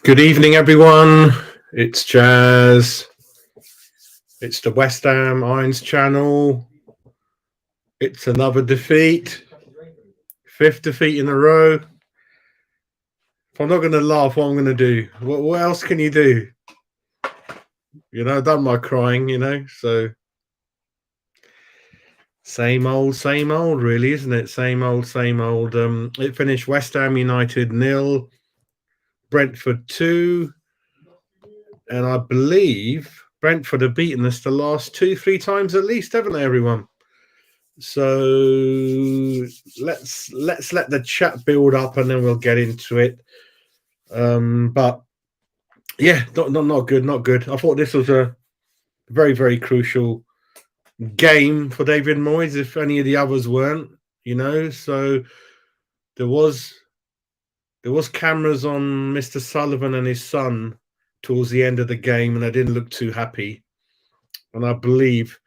Good evening, everyone. It's Jazz. It's the West Ham Irons channel. It's another defeat. Fifth defeat in a row. If I'm not going to laugh, what I'm going to do? What else can you do? I've done my crying, so same old, really, isn't it? Same old. It finished West Ham United 0, Brentford 2, and I believe Brentford have beaten us the last 2-3 times at least, haven't they, everyone? So let's let the chat build up and then we'll get into it. But yeah, not good. I thought this was a very, very crucial game for David Moyes, if any of the others weren't, So there was cameras on Mr. Sullivan and his son towards the end of the game, and they didn't look too happy. And I believe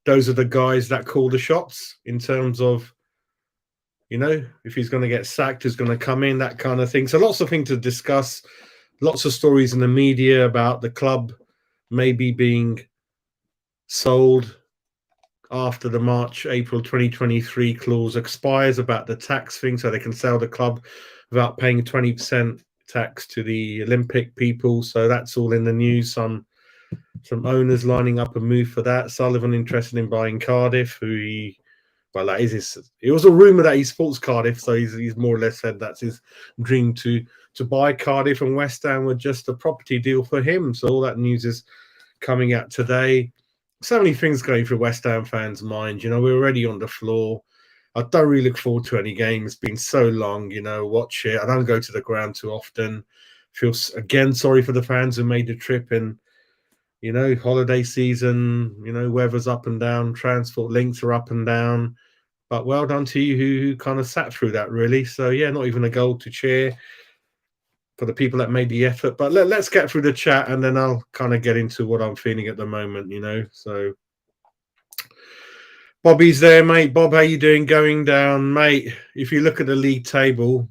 those are the guys that call the shots in terms of, if he's going to get sacked, who's going to come in, that kind of thing. So lots of things to discuss, lots of stories in the media about the club maybe being sold after the April 2023 clause expires, about the tax thing, so they can sell the club without paying 20% tax to the Olympic people. So that's all in the news. Some owners lining up a move for that. Sullivan interested in buying Cardiff, it was a rumor that he supports Cardiff, so he's more or less said that's his dream to buy Cardiff, and West Ham were just a property deal for him. So all that news is coming out today. So many things going through West Ham fans' minds. We're already on the floor. I don't really look forward to any game. It's been so long, watch it. I don't go to the ground too often. Feel again sorry for the fans who made the trip in, holiday season, weather's up and down, transport links are up and down. But well done to you who kind of sat through that, really. So, yeah, not even a goal to cheer for the people that made the effort. But let's get through the chat, and then I'll kind of get into what I'm feeling at the moment, So, Bobby's there, mate. Bob, how you doing? Going down, mate. If you look at the league table,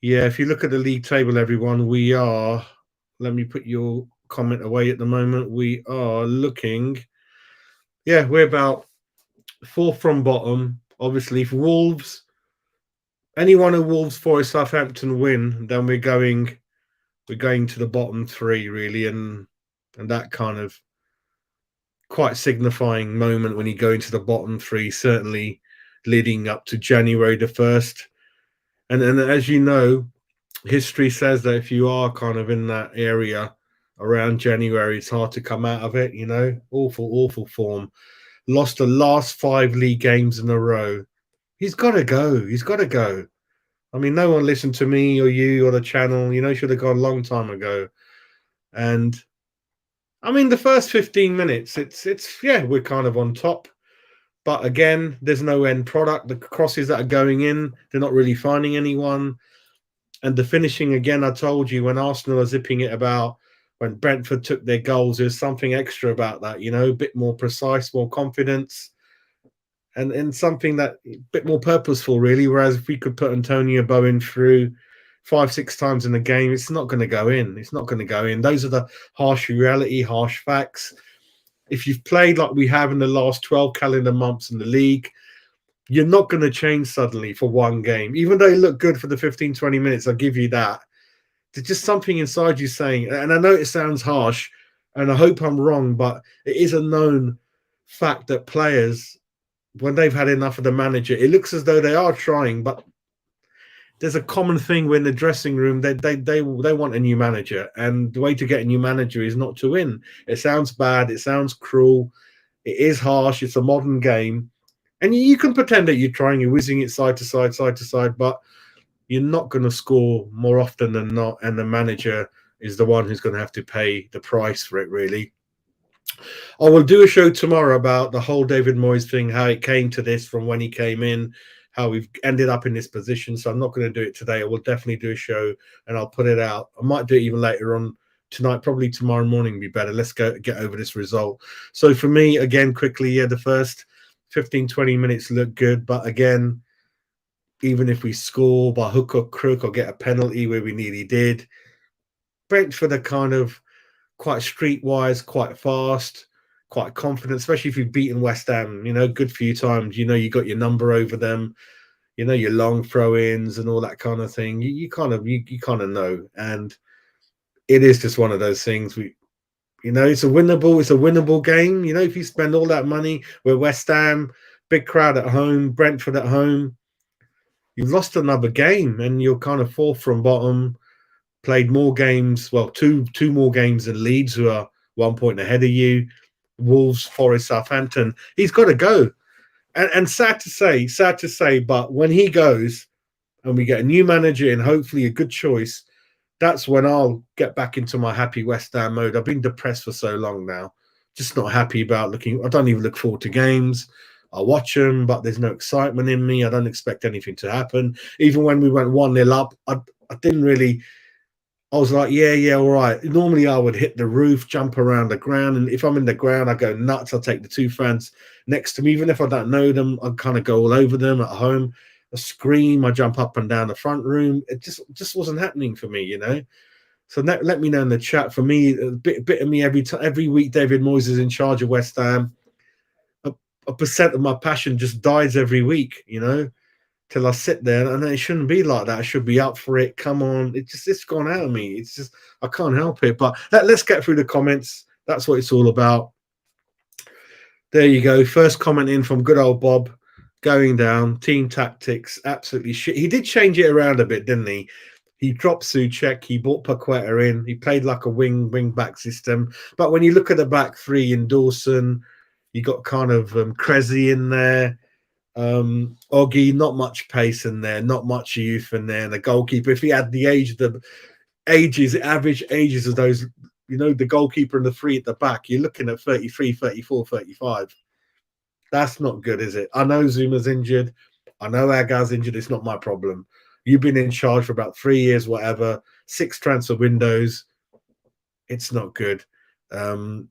everyone, we are... Let me put your comment away at the moment. We are looking... Yeah, we're about fourth from bottom. Obviously, if Wolves, anyone who Wolves, Forest, Southampton win, then we're going to the bottom three, really, and that kind of quite signifying moment when you go into the bottom three, certainly leading up to January the 1st. And as you know, history says that if you are kind of in that area around January, it's hard to come out of it, Awful form. Lost the last 5 league games in a row. He's got to go. I mean, no one listened to me or you or the channel, should have gone a long time ago. And I mean, the first 15 minutes, we're kind of on top. But again, there's no end product. The crosses that are going in, they're not really finding anyone. And the finishing, again, I told you, when Arsenal are zipping it about, when Brentford took their goals, there's something extra about that, a bit more precise, more confidence, and something that a bit more purposeful, really. Whereas if we could put Antonio Bowen through 5-6 times in a game, it's not going to go in. Those are the harsh reality, harsh facts. If you've played like we have in the last 12 calendar months in the league, you're not going to change suddenly for one game. Even though you look good for the 15, 20 minutes, I'll give you that. There's just something inside you saying, and I know it sounds harsh, and I hope I'm wrong, but it is a known fact that players, when they've had enough of the manager, it looks as though they are trying, but there's a common thing when the dressing room, they want a new manager, and the way to get a new manager is not to win. It sounds bad, it sounds cruel, it is harsh, it's a modern game, and you can pretend that you're trying, you're whizzing it side to side, but you're not going to score more often than not, and the manager is the one who's going to have to pay the price for it, really. I will do a show tomorrow about the whole David Moyes thing, how it came to this from when he came in, how we've ended up in this position. So I'm not going to do it today. I will definitely do a show and I'll put it out. I might do it even later on tonight, probably tomorrow morning would be better. Let's get over this result. So for me, again, quickly, the first 15, 20 minutes look good. But again, even if we score by hook or crook or get a penalty where we nearly did, Brentford are kind of quite streetwise, quite fast, quite confident, especially if you've beaten West Ham, good few times. You got your number over them, your long throw-ins and all that kind of thing. You kind of know. And it is just one of those things. It's a winnable game. If you spend all that money with West Ham, big crowd at home, Brentford at home, you've lost another game and you're kind of fourth from bottom. Played more games, well, two more games than Leeds, who are 1 point ahead of you. Wolves, Forest, Southampton. He's got to go. And sad to say, but when he goes and we get a new manager and hopefully a good choice, that's when I'll get back into my happy West Ham mode. I've been depressed for so long now. Just not happy about looking. I don't even look forward to games. I watch them, but there's no excitement in me. I don't expect anything to happen. Even when we went 1-0 up, I didn't really. I was like, yeah, all right. Normally, I would hit the roof, jump around the ground, and if I'm in the ground, I go nuts. I'll take the two fans next to me, even if I don't know them. I kind of go all over them at home. I scream. I jump up and down the front room. It just wasn't happening for me. So let me know in the chat. For me, a bit of me every week. David Moyes is in charge of West Ham. A percent of my passion just dies every week. Till I sit there, and it shouldn't be like that. I should be up for it. Come on, it's gone out of me. It's just I can't help it. But let's get through the comments. That's what it's all about. There you go. First comment in from good old Bob. Going down. Team tactics, absolutely shit. He did change it around a bit, didn't he? He dropped Souček. He brought Paqueta in. He played like a wing back system. But when you look at the back three in Dawson, you got kind of Cressy in there. Oggy, not much pace in there, not much youth in there. And the goalkeeper, if he had the average ages of those, the goalkeeper and the three at the back, you're looking at 33, 34, 35. That's not good, is it? I know Zuma's injured. I know Agar's injured. It's not my problem. You've been in charge for about 3 years, whatever, 6 transfer windows. It's not good. And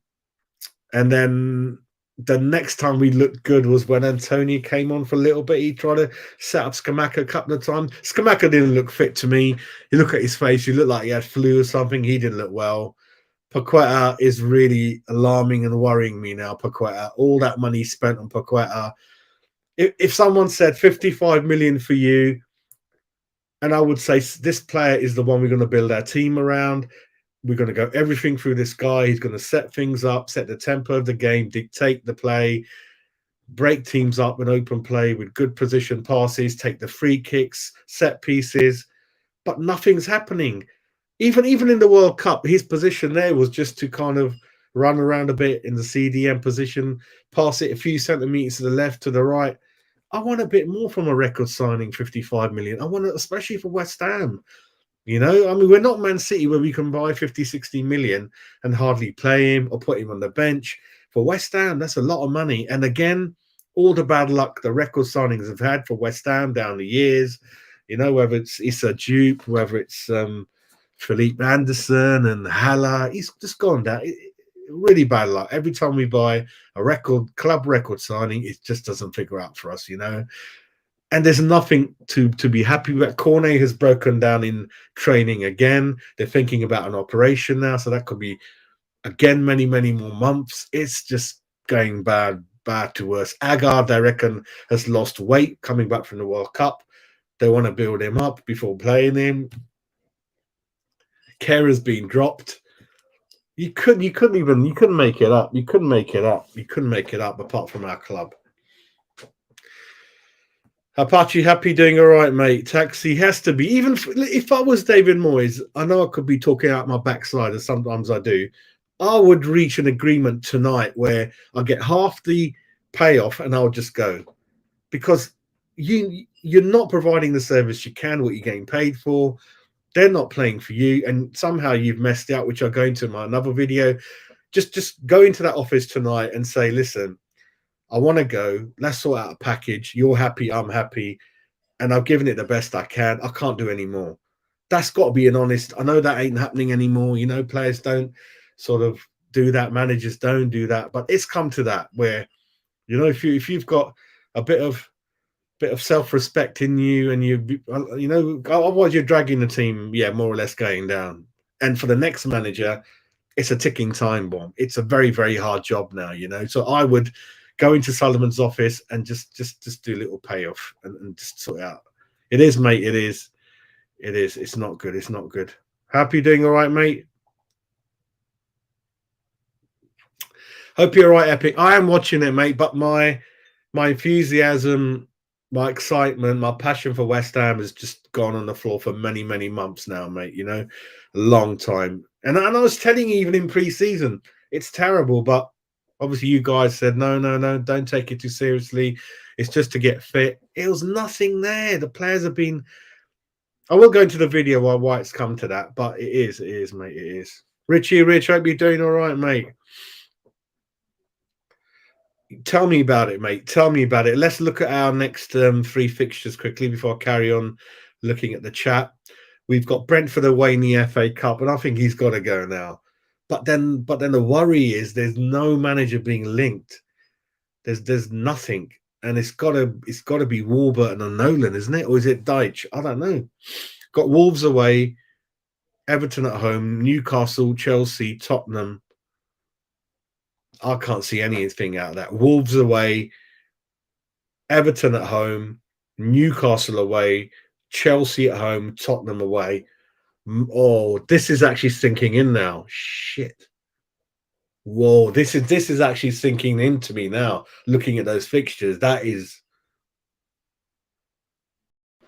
then the next time we looked good was when Antonio came on for a little bit. He tried to set up Skamaka a couple of times. Skamaka didn't look fit to me. You look at his face, you look like he had flu or something. He didn't look well. Paqueta is really alarming and worrying me now, Paqueta. All that money spent on Paqueta. If someone said 55 million for you, and I would say this player is the one we're going to build our team around. We're going to go everything through this guy. He's going to set things up, set the tempo of the game, dictate the play, break teams up in open play with good position passes, take the free kicks, set pieces, but nothing's happening. Even in the World Cup, his position there was just to kind of run around a bit in the CDM position, pass it a few centimeters to the left, to the right. I want a bit more from a record signing, 55 million. I want it, especially for West Ham. We're not Man City where we can buy 50, 60 million and hardly play him or put him on the bench. For West Ham, that's a lot of money. And again, all the bad luck the record signings have had for West Ham down the years, whether it's Issa Diop, whether it's Philippe Anderson and Haller, he's just gone down. Really bad luck. Every time we buy a club record signing, it just doesn't figure out for us, And there's nothing to be happy with. Cornet has broken down in training again. They're thinking about an operation now, so that could be, again, many, many more months. It's just going bad to worse. Agar, I reckon, has lost weight coming back from the World Cup. They want to build him up before playing him. Kerr's been dropped. You couldn't make it up. You couldn't make it up apart from our club. Apache, happy, doing all right, mate. Taxi has to be. Even if I was David Moyes, I know I could be talking out my backside, as sometimes I do. I would reach an agreement tonight where I get half the payoff and I'll just go. Because you're not providing the service you can, what you're getting paid for. They're not playing for you, and somehow you've messed out, which I'll go into in my another video. Just go into that office tonight and say, listen, I want to go. Let's sort out a package. You're happy, I'm happy, and I've given it the best I can. I can't do any more. That's got to be an honest. I know that ain't happening anymore. Players don't sort of do that. Managers don't do that. But it's come to that where, if you've got a bit of self-respect in you, and otherwise you're dragging the team, more or less going down. And for the next manager, it's a ticking time bomb. It's a very, very hard job now, you know. So I would go into Solomon's office and just do a little payoff and just sort it out. It is, mate. It is. It is. It's not good. It's not good. Happy doing all right, mate? Hope you're all right, Epic. I am watching it, mate, but my enthusiasm, my excitement, my passion for West Ham has just gone on the floor for many, many months now, mate. You know, a long time. And I was telling you even in pre-season, it's terrible, but obviously you guys said, no, no, no, don't take it too seriously. It's just to get fit. It was nothing there. The players have been... I will go into the video why it's come to that, but it is, mate. It is. Rich, hope you're doing all right, mate. Tell me about it, mate. Tell me about it. Let's look at our next three fixtures quickly before I carry on looking at the chat. We've got Brentford away in the FA Cup, and I think he's got to go now. But then the worry is there's no manager being linked. There's nothing, and it's got to be Warburton or Nolan, isn't it? Or is it Deitch? I don't know. Got Wolves away, Everton at home, Newcastle, Chelsea, Tottenham. I can't see anything out of that. Wolves away, Everton at home, Newcastle away, Chelsea at home, Tottenham away. Oh, this is actually sinking in now. Shit. Whoa, this is actually sinking into me now. Looking at those fixtures, that is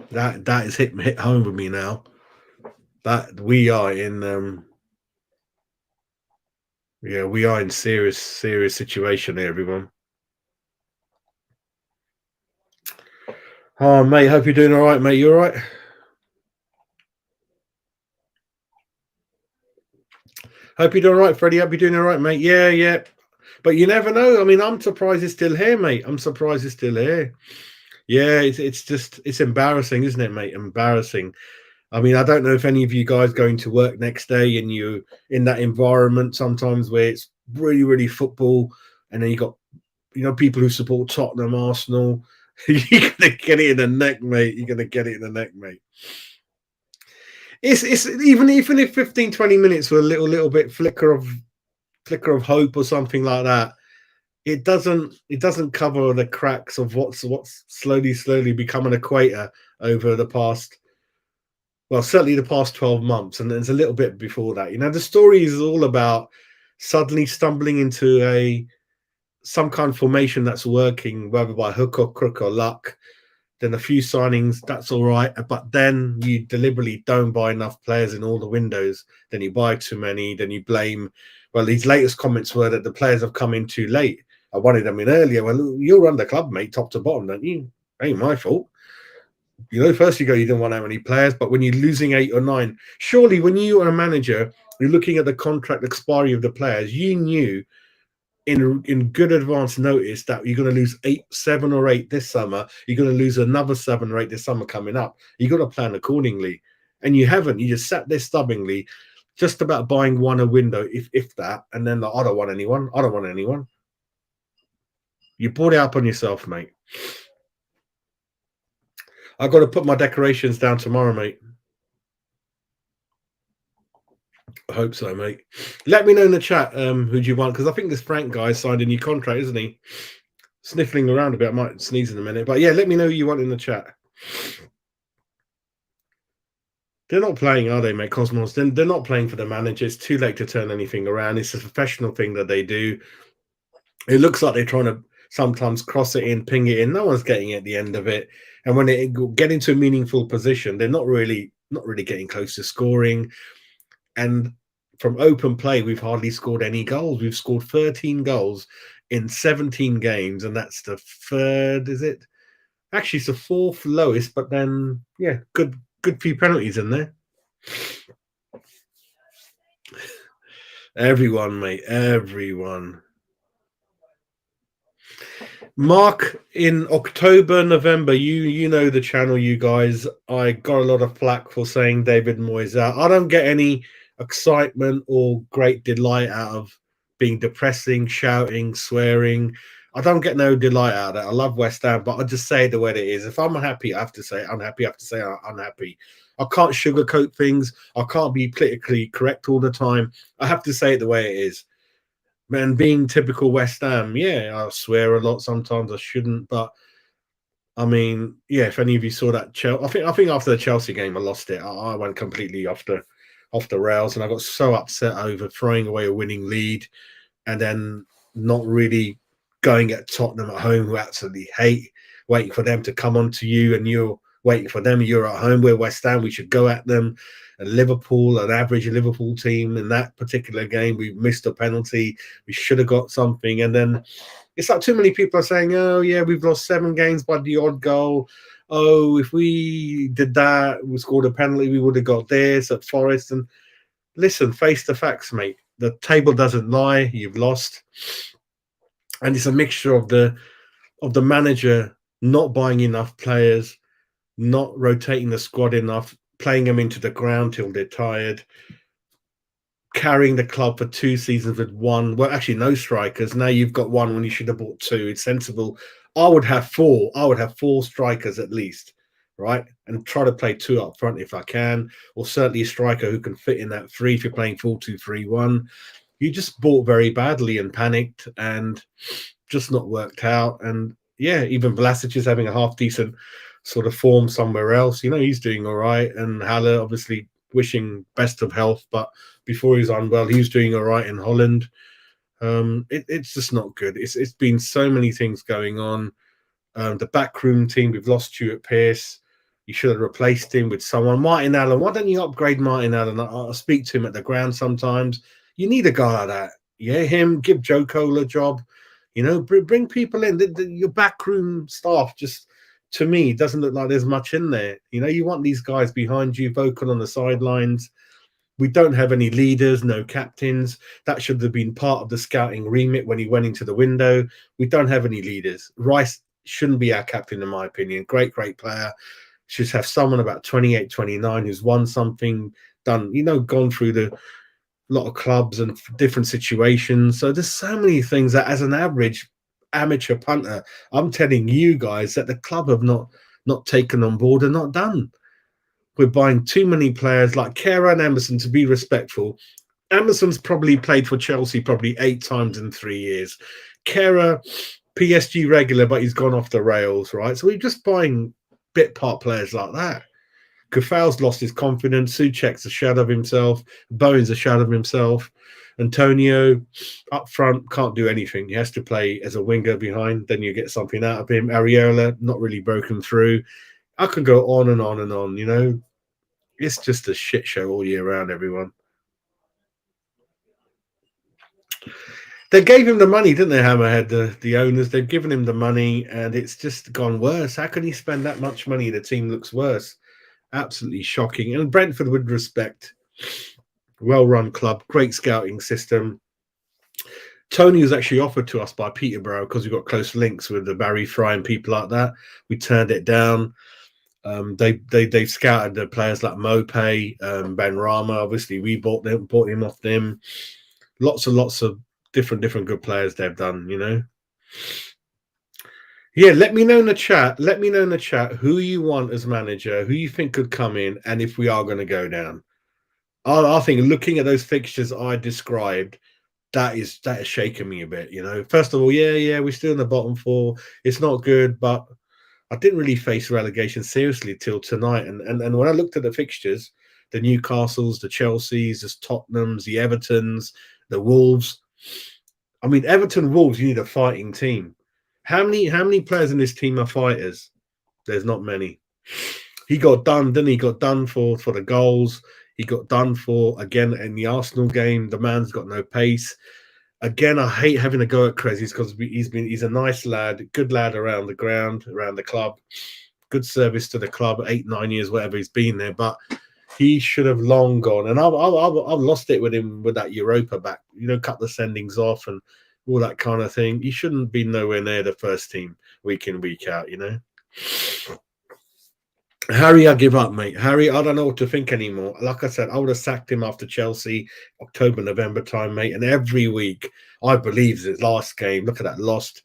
hit home with me now. That we are in yeah, we are in serious situation here, everyone. Oh, mate, hope you're doing all right, mate. You all right? Hope you're doing all right, Freddie. Hope you're doing all right, mate. Yeah, yeah. But you never know. I mean, I'm surprised it's still here, mate. I'm surprised it's still here. Yeah, it's embarrassing, isn't it, mate? Embarrassing. I mean, I don't know if any of you guys going to work next day and you in that environment sometimes where it's really, really football, and then you got people who support Tottenham, Arsenal. You're gonna get it in the neck, mate. You're gonna get it in the neck, mate. It's even if 15, 20 minutes were a little bit flicker of hope or something like that. It doesn't cover the cracks of what's slowly become an equator over the past, well, certainly the past 12 months, and there's a little bit before that. The story is all about suddenly stumbling into some kind of formation that's working, whether by hook or crook or luck. Then a few signings, that's all right. But then you deliberately don't buy enough players in all the windows. Then you buy too many. Then you blame. Well, his latest comments were that the players have come in too late. I wanted them in earlier. Well, you run the club, mate, top to bottom, don't you? Ain't my fault. First you didn't want that many players, but when you're losing 8 or 9, surely when you are a manager, you're looking at the contract expiry of the players. You knew in good advance notice that you're going to lose 7 or 8 this summer. You're going to lose another 7 or 8 this summer coming up. You got to plan accordingly, and you haven't. You just sat there stubbornly, just about buying one a window, if that, and then I don't want anyone. I don't want anyone. You brought it up on yourself, mate. I've got to put my decorations down tomorrow, mate. I hope so, mate. Let me know in the chat who do you want, because I think this Frank guy signed a new contract, isn't he? Sniffling around a bit. I might sneeze in a minute. But yeah, let me know who you want in the chat. They're not playing, are they, mate? Cosmos. They're not playing for the manager. It's too late to turn anything around. It's a professional thing that they do. It looks like they're trying to sometimes cross it in, ping it in. No one's getting at the end of it. And when they get into a meaningful position, they're not really getting close to scoring. And from open play, we've hardly scored any goals. We've scored 13 goals in 17 games, and that's the third, is it? Actually, it's the fourth lowest, but then, yeah, good few penalties in there. Everyone, mate, everyone. Mark, in October, November, you know the channel, you guys. I got a lot of flack for saying David Moyes out. I don't get any excitement or great delight out of being depressing, shouting, swearing. I don't get no delight out of it. I love West Ham, but I just say it the way it is. If I'm unhappy, I have to say unhappy. I have to say unhappy. I can't sugarcoat things. I can't be politically correct all the time. I have to say it the way it is. And being typical West Ham, yeah, I swear a lot sometimes. I shouldn't, but I mean, yeah. If any of you saw that, I think after the Chelsea game, I lost it. I went completely off the rails, and I got so upset over throwing away a winning lead and then not really going at Tottenham at home, who absolutely hate, waiting for them to come on to you, and you're waiting for them. You're at home. We're West Ham. We should go at them. And Liverpool, an average Liverpool team, in that particular game, we missed a penalty. We should have got something. And then it's like too many people are saying, oh, yeah, we've lost 7 games by the odd goal. Oh, if we did that, we scored a penalty, we would have got this at Forest. And listen, face the facts, mate. The table doesn't lie. You've lost. And it's a mixture of the manager not buying enough players, not rotating the squad enough, playing them into the ground till they're tired, carrying the club for 2 seasons with one, well, actually no strikers. Now you've got one when you should have bought 2. It's sensible. I would have 4. I would have 4 strikers at least, right? And try to play 2 up front if I can, or certainly a striker who can fit in that 3 if you're playing 4-2-3-1. You just bought very badly and panicked and just not worked out. And yeah, even Vlasic is having a half decent sort of form somewhere else. You know, he's doing all right. And Haller, obviously, wishing best of health, but before he was unwell, he was doing all right in Holland. It's just not good. It's been so many things going on. The backroom team, we've lost Stuart Pearce. You should have replaced him with someone. Martin Allen, why don't you upgrade Martin Allen? I'll speak to him at the ground sometimes. You need a guy like that. Yeah, him, give Joe Cole a job. You know, bring people in. Your backroom staff just, to me, doesn't look like there's much in there. You know, you want these guys behind you, vocal on the sidelines. We don't have any leaders, no captains. That should have been part of the scouting remit when he went into the window. We don't have any leaders. Rice shouldn't be our captain, in my opinion. Great player. Should have someone about 28, 29 who's won something, done, you know, gone through the lot of clubs and different situations. So there's so many things that, as an average amateur punter, I'm telling you guys that the club have not taken on board and not done. We're buying too many players like Kehrer and Emerson, to be respectful. Emerson's probably played for Chelsea probably 8 times in 3 years. Kehrer, PSG regular, but he's gone off the rails, right? So we're just buying bit part players like that. Kufau's lost his confidence. Souček's a shadow of himself. Bowen's a shadow of himself. Antonio up front can't do anything. He has to play as a winger behind. Then you get something out of him. Areola not really broken through. I could go on and on and on, you know. It's just a shit show all year round, everyone. They gave him the money, didn't they, Hammerhead, the owners? They've given him the money, and it's just gone worse. How can he spend that much money? The team looks worse. Absolutely shocking. And Brentford would respect. Well-run club, great scouting system. Tony was actually offered to us by Peterborough because we got close links with the Barry Fry and people like that. We turned it down. They've scouted the players like Mopay, Ben Rama. Obviously, we bought him off them. Lots of different good players they've done. You know. Yeah, let me know in the chat. Let me know in the chat who you want as manager, who you think could come in, and if we are going to go down. I think looking at those fixtures I described, that is shaking me a bit. You know, first of all, yeah, we're still in the bottom 4. It's not good, but I didn't really face relegation seriously till tonight. And when I looked at the fixtures, the Newcastles, the Chelseas, the Tottenhams, the Evertons, the Wolves. I mean, Everton Wolves, you need a fighting team. How many players in this team are fighters? There's not many. He got done, didn't he? Got done for the goals. He got done for, again, in the Arsenal game. The man's got no pace. Again, I hate having to go at Krezis because he's a nice lad, good lad around the ground, around the club, good service to the club, 8, 9 years, whatever he's been there. But he should have long gone. And I've lost it with him with that Europa back, you know, cut the sendings off and all that kind of thing. He shouldn't be nowhere near the first team week in, week out, you know. Harry, I give up, mate. Harry, I don't know what to think anymore. Like I said, I would have sacked him after Chelsea, October, November time, mate. And every week, I believe his last game. Look at that. Lost.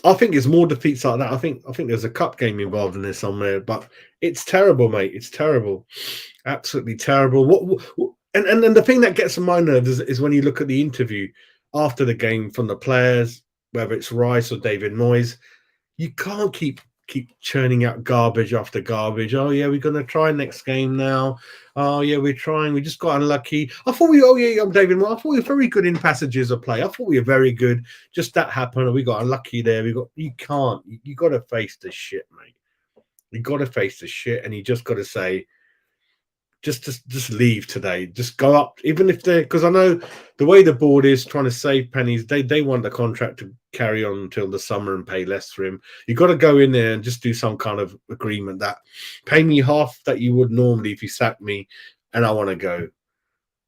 I think it's more defeats like that. I think there's a cup game involved in there somewhere, but it's terrible, mate. It's terrible, absolutely terrible. And the thing that gets on my nerves is when you look at the interview after the game from the players, whether it's Rice or David Moyes. You can't keep churning out garbage after garbage. Oh yeah, we're gonna try next game now. Oh yeah, we're trying. We just got unlucky. I thought we. Oh yeah, I'm David Moore. I thought we were very good in passages of play. I thought we were very good. Just that happened, and we got unlucky there. We got. You can't. You got to face the shit, mate. You got to face the shit, and you just got to say, just leave today. Just go up, even if they're, because I know the way the board is trying to save pennies. They want the contract to carry on until the summer and pay less for him. You got to go in there and just do some kind of agreement that pay me half that you would normally if you sacked me, and I want to go.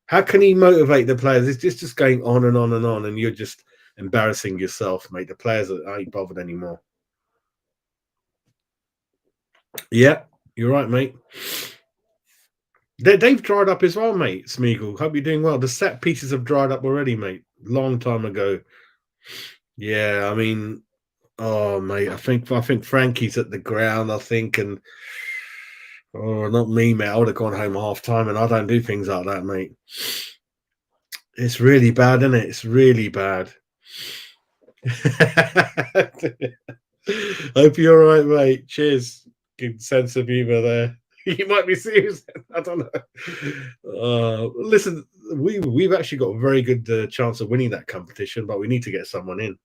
How can he motivate the players? It's just going on and on and on, and you're just embarrassing yourself, mate. The players aren't bothered anymore. Yeah, you're right, mate. They've dried up as well, mate. Smeagol, hope you're doing well. The set pieces have dried up already, mate. Long time ago. Yeah, I mean, oh mate, I think Frankie's at the ground. I think, and oh, not me, mate. I would have gone home half time, and I don't do things like that, mate. It's really bad, isn't it? It's really bad. Hope you're all right, mate. Cheers. Good sense of humor there. You might be serious. I don't know. Listen, we've actually got a very good chance of winning that competition, but we need to get someone in.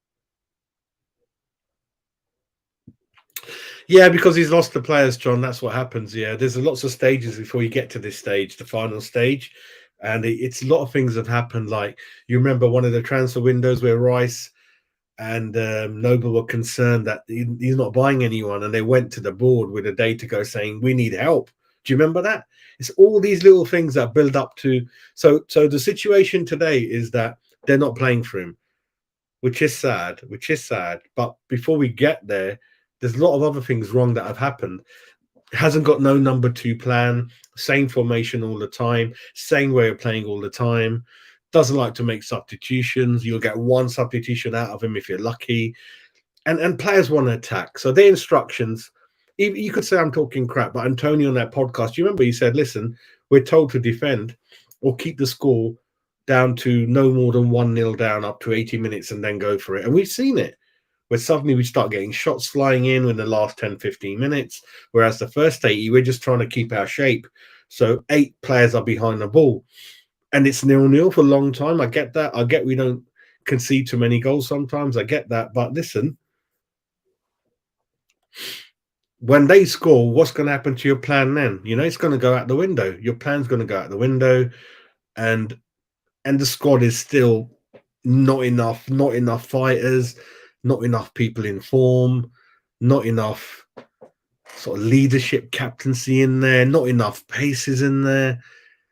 Yeah, because he's lost the players, John. That's what happens. Yeah, there's lots of stages before you get to this stage, the final stage, and it's a lot of things have happened. Like you remember one of the transfer windows where Rice and Noble were concerned that he's not buying anyone, and they went to the board with a day to go saying we need help. Do you remember that? It's all these little things that build up to. So the situation today is that they're not playing for him, which is sad. Which is sad. But before we get there, there's a lot of other things wrong that have happened. Hasn't got no number two plan, same formation all the time, same way of playing all the time. Doesn't like to make substitutions. You'll get one substitution out of him if you're lucky. And players want to attack. So their instructions, you could say I'm talking crap, but Antonio on that podcast, you remember he said, listen, we're told to defend or keep the score down to no more than 1-0 down up to 80 minutes and then go for it. And we've seen it where suddenly we start getting shots flying in the last 10, 15 minutes, whereas the first 80, we're just trying to keep our shape. So 8 players are behind the ball. And it's 0-0 for a long time. I get that. I get we don't concede too many goals sometimes. I get that. But listen, when they score, what's going to happen to your plan then? You know, it's going to go out the window. Your plan's going to go out the window. And the squad is still not enough fighters, not enough people in form, not enough sort of leadership captaincy in there, not enough paces in there.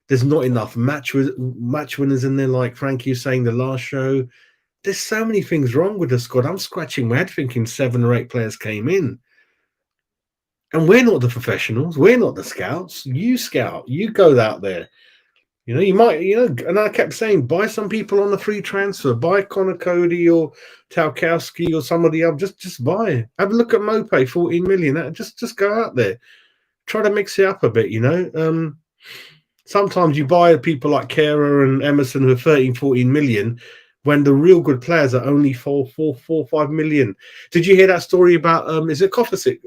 There's not enough match winners in there, like Frankie was saying the last show. There's so many things wrong with the squad. I'm scratching my head thinking 7 or 8 players came in. And we're not the professionals. We're not the scouts. You scout. You go out there. You know, you might, and I kept saying, buy some people on the free transfer. Buy Connor Cody or Tarkowski or somebody else. Just buy. Have a look at Mope, 14 million. Just go out there. Try to mix it up a bit, Sometimes you buy people like Kehrer and Emerson who are 13, 14 million when the real good players are only 4, 5 million. Did you hear that story about, is it Kovacic?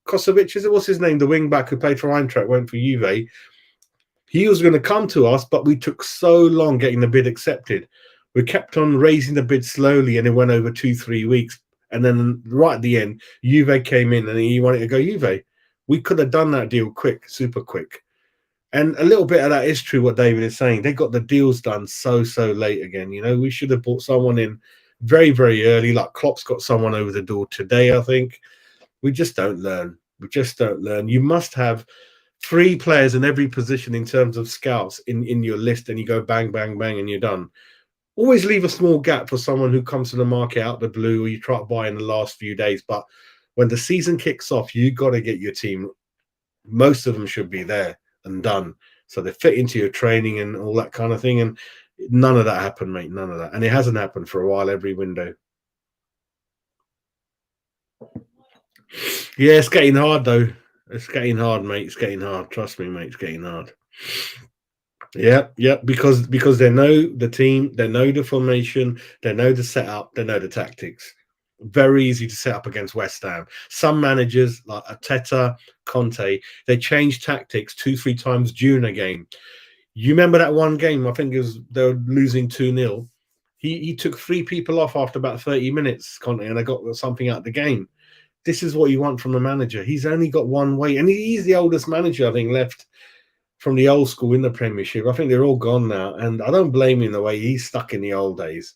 Kosovic, is it? What's his name? The wing back who played for Eintracht, went for Juve. He was going to come to us, but we took so long getting the bid accepted. We kept on raising the bid slowly, and it went over 2-3 weeks. And then right at the end, Juve came in and he wanted to go Juve. We could have done that deal quick, super quick. And a little bit of that is true what David is saying. They got the deals done so late again. We should have brought someone in very, very early. Like Klopp's got someone over the door today, I think. We just don't learn. We just don't learn. You must have 3 players in every position in terms of scouts in your list, and you go bang, bang, bang, and you're done. Always leave a small gap for someone who comes to the market out the blue, or you try to buy in the last few days. But when the season kicks off, you got to get your team. Most of them should be there and done, so they fit into your training and all that kind of thing. And none of that happened, mate. None of that, and it hasn't happened for a while. Every window. Yeah, it's getting hard though. It's getting hard, mate. It's getting hard. Trust me, mate. It's getting hard. Yep, yep. Because they know the team, they know the formation, they know the setup, they know the tactics. Very easy to set up against West Ham. Some managers like Ateta, Conte, they change tactics 2, 3 times during a game. You remember that one game? I think it was they were losing 2-0. He took 3 people off after about 30 minutes, Conte, and I got something out of the game. This is what you want from a manager. He's only got one way, and he's the oldest manager I think left from the old school in the Premiership. I think they're all gone now, and I don't blame him the way he's stuck in the old days.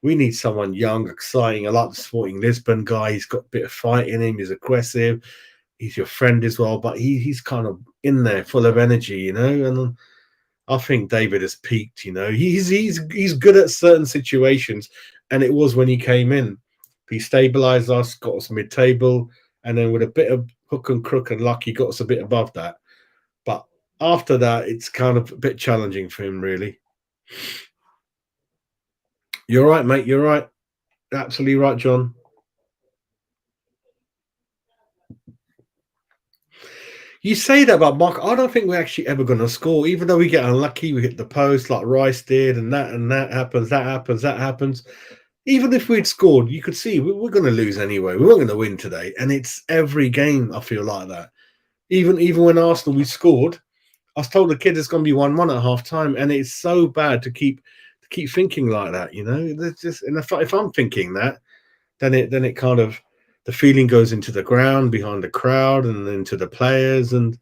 We need someone young, exciting. I like the Sporting Lisbon guy. He's got a bit of fight in him. He's aggressive. He's your friend as well, but he's kind of in there, full of energy, you know. And I think David has peaked. You know, he's good at certain situations, and it was when he came in. He stabilised us, got us mid-table, and then with a bit of hook and crook and luck, he got us a bit above that. But after that, it's kind of a bit challenging for him, really. You're right, mate. You're right. Absolutely right, John. You say that about Mark. I don't think we're actually ever going to score, even though we get unlucky. We hit the post like Rice did, and that happens, that happens, that happens. Even if we'd scored, you could see we're going to lose anyway. We weren't going to win today, and it's every game. I feel like that. Even when Arsenal we scored, I was told the kid it's going to be 1-1 at half time, and it's so bad to keep thinking like that. You know, there's just and if I'm thinking that, then it kind of the feeling goes into the ground behind the crowd and into the players and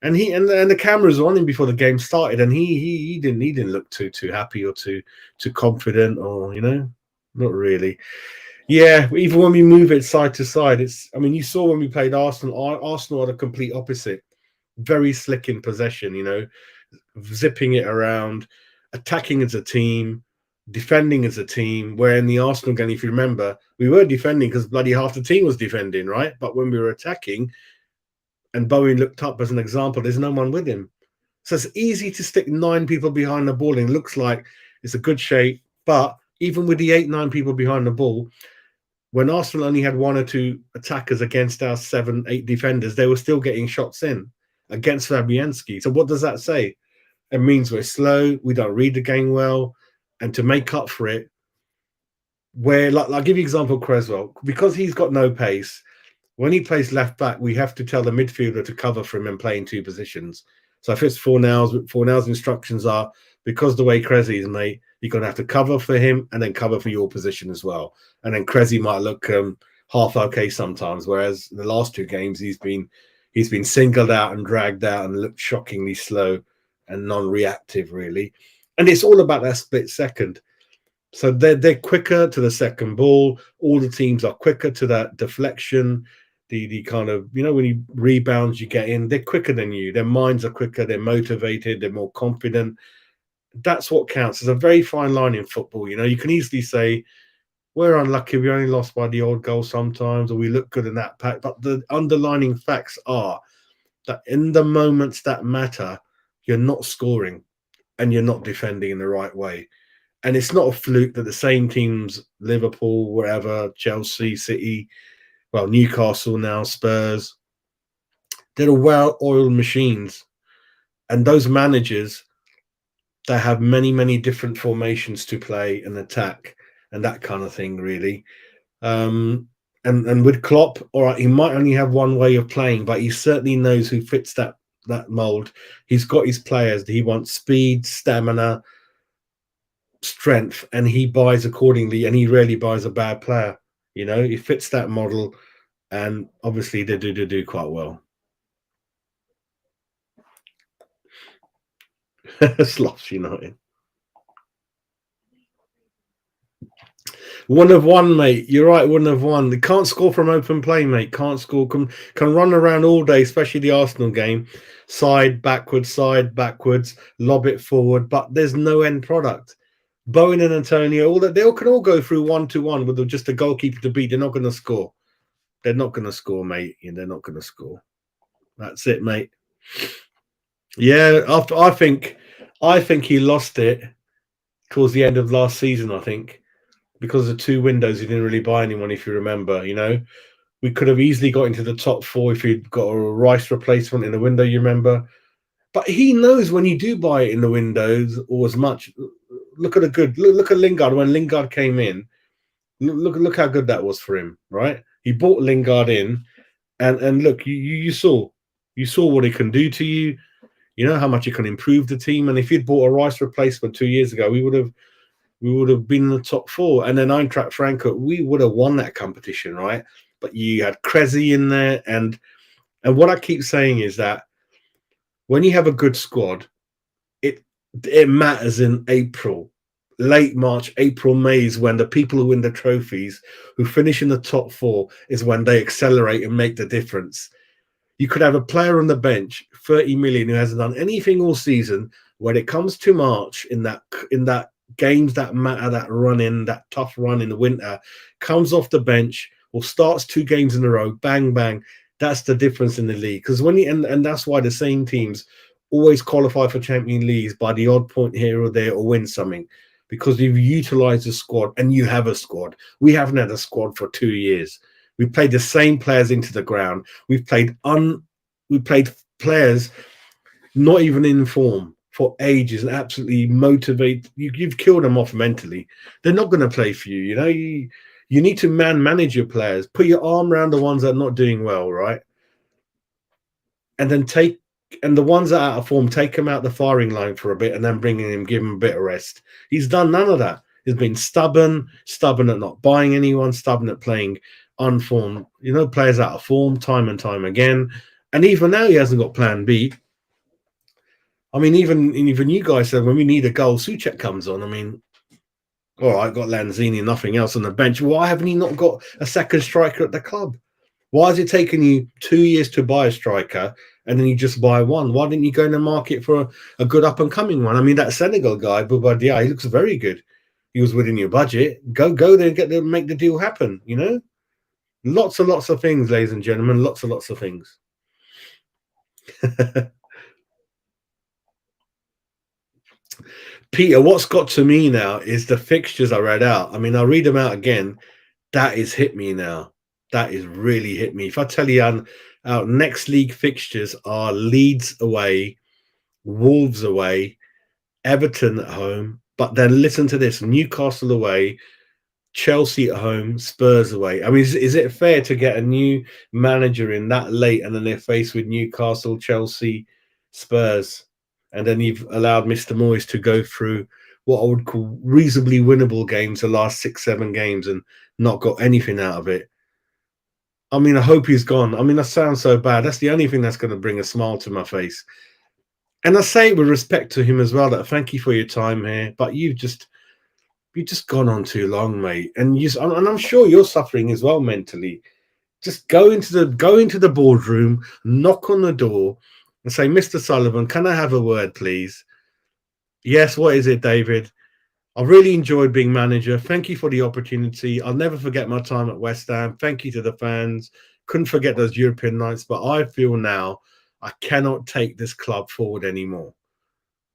the cameras were on him before the game started, and he didn't look too happy or too confident, or not really. Yeah, even when we move it side to side, it's. I mean, you saw when we played Arsenal. Arsenal are the complete opposite. Very slick in possession, zipping it around, attacking as a team, defending as a team. Where in the Arsenal game, if you remember, we were defending because bloody half the team was defending, right? But when we were attacking, and Bowen looked up as an example, there's no one with him. So it's easy to stick 9 people behind the ball and it looks like it's a good shape. But even with the 8, 9 people behind the ball, when Arsenal only had 1 or 2 attackers against our 7, 8 defenders, they were still getting shots in against Fabianski. So what does that say? It means we're slow, we don't read the game well, and to make up for it, where like I'll give you an example, Creswell, because he's got no pace. When he plays left back, we have to tell the midfielder to cover for him and play in 2 positions. So if it's Fornell's instructions are because the way Cressy is, mate, you're gonna have to cover for him and then cover for your position as well. And then Cressy might look half okay sometimes, whereas in the last 2 games he's been singled out and dragged out and looked shockingly slow and non-reactive, really. And it's all about that split second. So they're quicker to the second ball. All the teams are quicker to that deflection. The kind of when you rebounds you get in, they're quicker than you. Their minds are quicker. They're motivated. They're more confident. That's what counts. There's a very fine line in football. You can easily say we're unlucky. We only lost by the odd goal sometimes, or we look good in that pack. But the underlining facts are that in the moments that matter, you're not scoring and you're not defending in the right way. And it's not a fluke that the same teams, Liverpool, wherever, Chelsea, City, well, Newcastle now, Spurs, they're well-oiled machines. And those managers, they have many, many different formations to play and attack and that kind of thing, really. And with Klopp, all right, he might only have one way of playing, but he certainly knows who fits that mold. He's got his players. He wants speed, stamina, strength, and he buys accordingly, and he rarely buys a bad player. He fits that model, and obviously they do quite well. Slots United. One of one, mate. You're right. One of one. They can't score from open play, mate. Can't score. Can run around all day, especially the Arsenal game. Side backwards, lob it forward, but there's no end product. Bowen and Antonio, all that they all can all go through 1-to-1 with just a goalkeeper to beat. They're not going to score. They're not going to score, mate. They're not going to score. That's it, mate. Yeah, I think he lost it towards the end of last season. I think because of 2 windows, he didn't really buy anyone. If you remember, We could have easily got into the top four if he'd got a Rice replacement in the window, you remember? But he knows when you do buy it in the windows or as much. Look at a good look at Lingard when Lingard came in. Look how good that was for him, right? He bought Lingard in, and look, you saw what he can do to you. You know how much he can improve the team. And if he'd bought a Rice replacement 2 years ago, we would have been in the top four. And then Eintracht Frankfurt, we would have won that competition, right? But you had Krezi in there, and what I keep saying is that when you have a good squad, it it matters in April, late March, April, May is when the people who win the trophies, who finish in the top four, is when they accelerate and make the difference. You could have a player on the bench, 30 million, who hasn't done anything all season. When it comes to March, in that games that matter, that tough run in the winter, comes off the bench or starts 2 games in a row, bang bang. That's the difference in the league. Because when you and that's why the same teams always qualify for Champions Leagues by the odd point here or there or win something. Because you've utilized the squad and you have a squad. We haven't had a squad for 2 years. We played the same players into the ground. We played players not even in form for ages and absolutely motivate. You've killed them off mentally. They're not going to play for you. You need to manage your players. Put your arm around the ones that are not doing well, right? And then the ones that are out of form, take them out the firing line for a bit, and then bringing him, give him a bit of rest. He's done none of that. He's been stubborn at not buying anyone, stubborn at playing unformed, players out of form time and time again. And even now, he hasn't got plan B. I mean, even you guys said when we need a goal, Suchek comes on. I mean, all right, got Lanzini, nothing else on the bench. Why haven't he not got a second striker at the club? Why has it taken you 2 years to buy a striker and then you just buy one? Why didn't you go in the market for a good up and coming one? I mean, that Senegal guy, Boubadia, he looks very good. He was within your budget. Go there and make the deal happen. Lots and lots of things, ladies and gentlemen. Lots and lots of things. Peter, what's got to me now is the fixtures I read out. I mean, I'll read them out again. That is hit me now. That is really hit me. If I tell you our next league fixtures are Leeds away, Wolves away, Everton at home, but then listen to this: Newcastle away, Chelsea at home, Spurs away. I mean, is it fair to get a new manager in that late and then they're faced with Newcastle, Chelsea, Spurs, and then you've allowed Mr. Moyes to go through what I would call reasonably winnable games, the last 6-7 games, and not got anything out of it? I mean, I hope he's gone. I mean, that sounds so bad. That's the only thing that's going to bring a smile to my face. And I say it with respect to him as well, that thank you for your time here, but you've just gone on too long, mate. And I'm sure you're suffering as well mentally. Just go into the boardroom, knock on the door, and say, Mr. Sullivan, can I have a word, please? Yes, what is it, David? I really enjoyed being manager. Thank you for the opportunity. I'll never forget my time at West Ham. Thank you to the fans. Couldn't forget those European nights, but I feel now I cannot take this club forward anymore.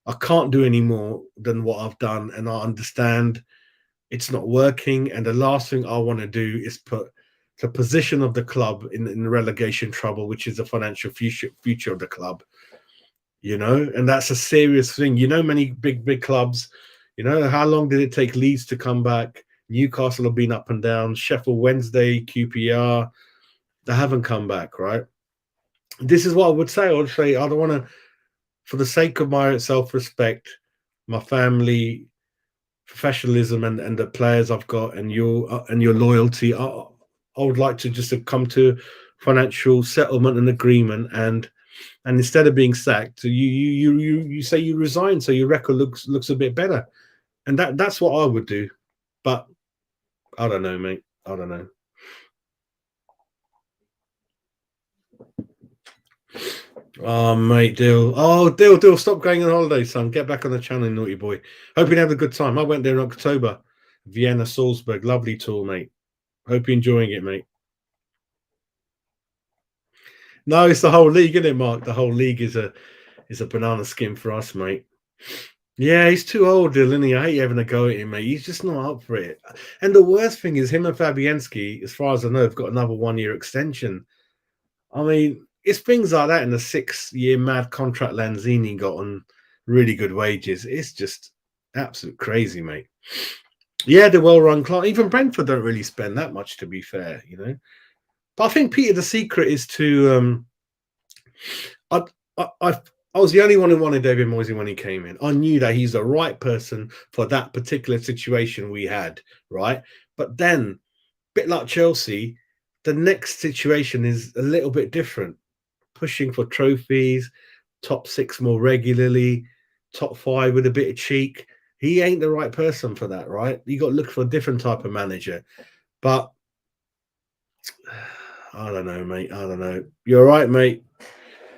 I can't do any more than what I've done, and I understand it's not working. And the last thing I want to do is put the position of the club in relegation trouble, which is the financial future of the club. And that's a serious thing. Many big clubs. How long did it take Leeds to come back? Newcastle have been up and down. Sheffield Wednesday, QPR, they haven't come back, right? This is what I would say. I would say I don't want to, for the sake of my self-respect, my family, professionalism, and the players I've got, and your loyalty, I would like to just come to financial settlement and agreement, and instead of being sacked, you say you resign, so your record looks a bit better, and that's what I would do. But I don't know, mate. I don't know. Oh, mate, Dill. Oh, Dill, stop going on holiday, son. Get back on the channel, naughty boy. Hope you had a good time. I went there in October. Vienna, Salzburg. Lovely tour, mate. Hope you're enjoying it, mate. No, it's the whole league, isn't it, Mark? The whole league is a banana skin for us, mate. Yeah, he's too old, isn't he? I hate having a go at him, mate. He's just not up for it. And the worst thing is, him and Fabianski, as far as I know, have got another 1 year extension. I mean, it's things like that in the 6 year mad contract Lanzini got on really good wages. It's just absolute crazy, mate. Yeah, the well run club. Even Brentford don't really spend that much, to be fair, you know. But I think Peter, the secret is to I, I was the only one who wanted David Moyes when he came in. I knew that he's the right person for that particular situation we had, right? But then, bit like Chelsea, the next situation is a little bit different. Pushing for trophies, top six more regularly, top five with a bit of cheek. He ain't the right person for that, right? You got to look for a different type of manager. But I don't know, mate. I don't know. You're right, mate.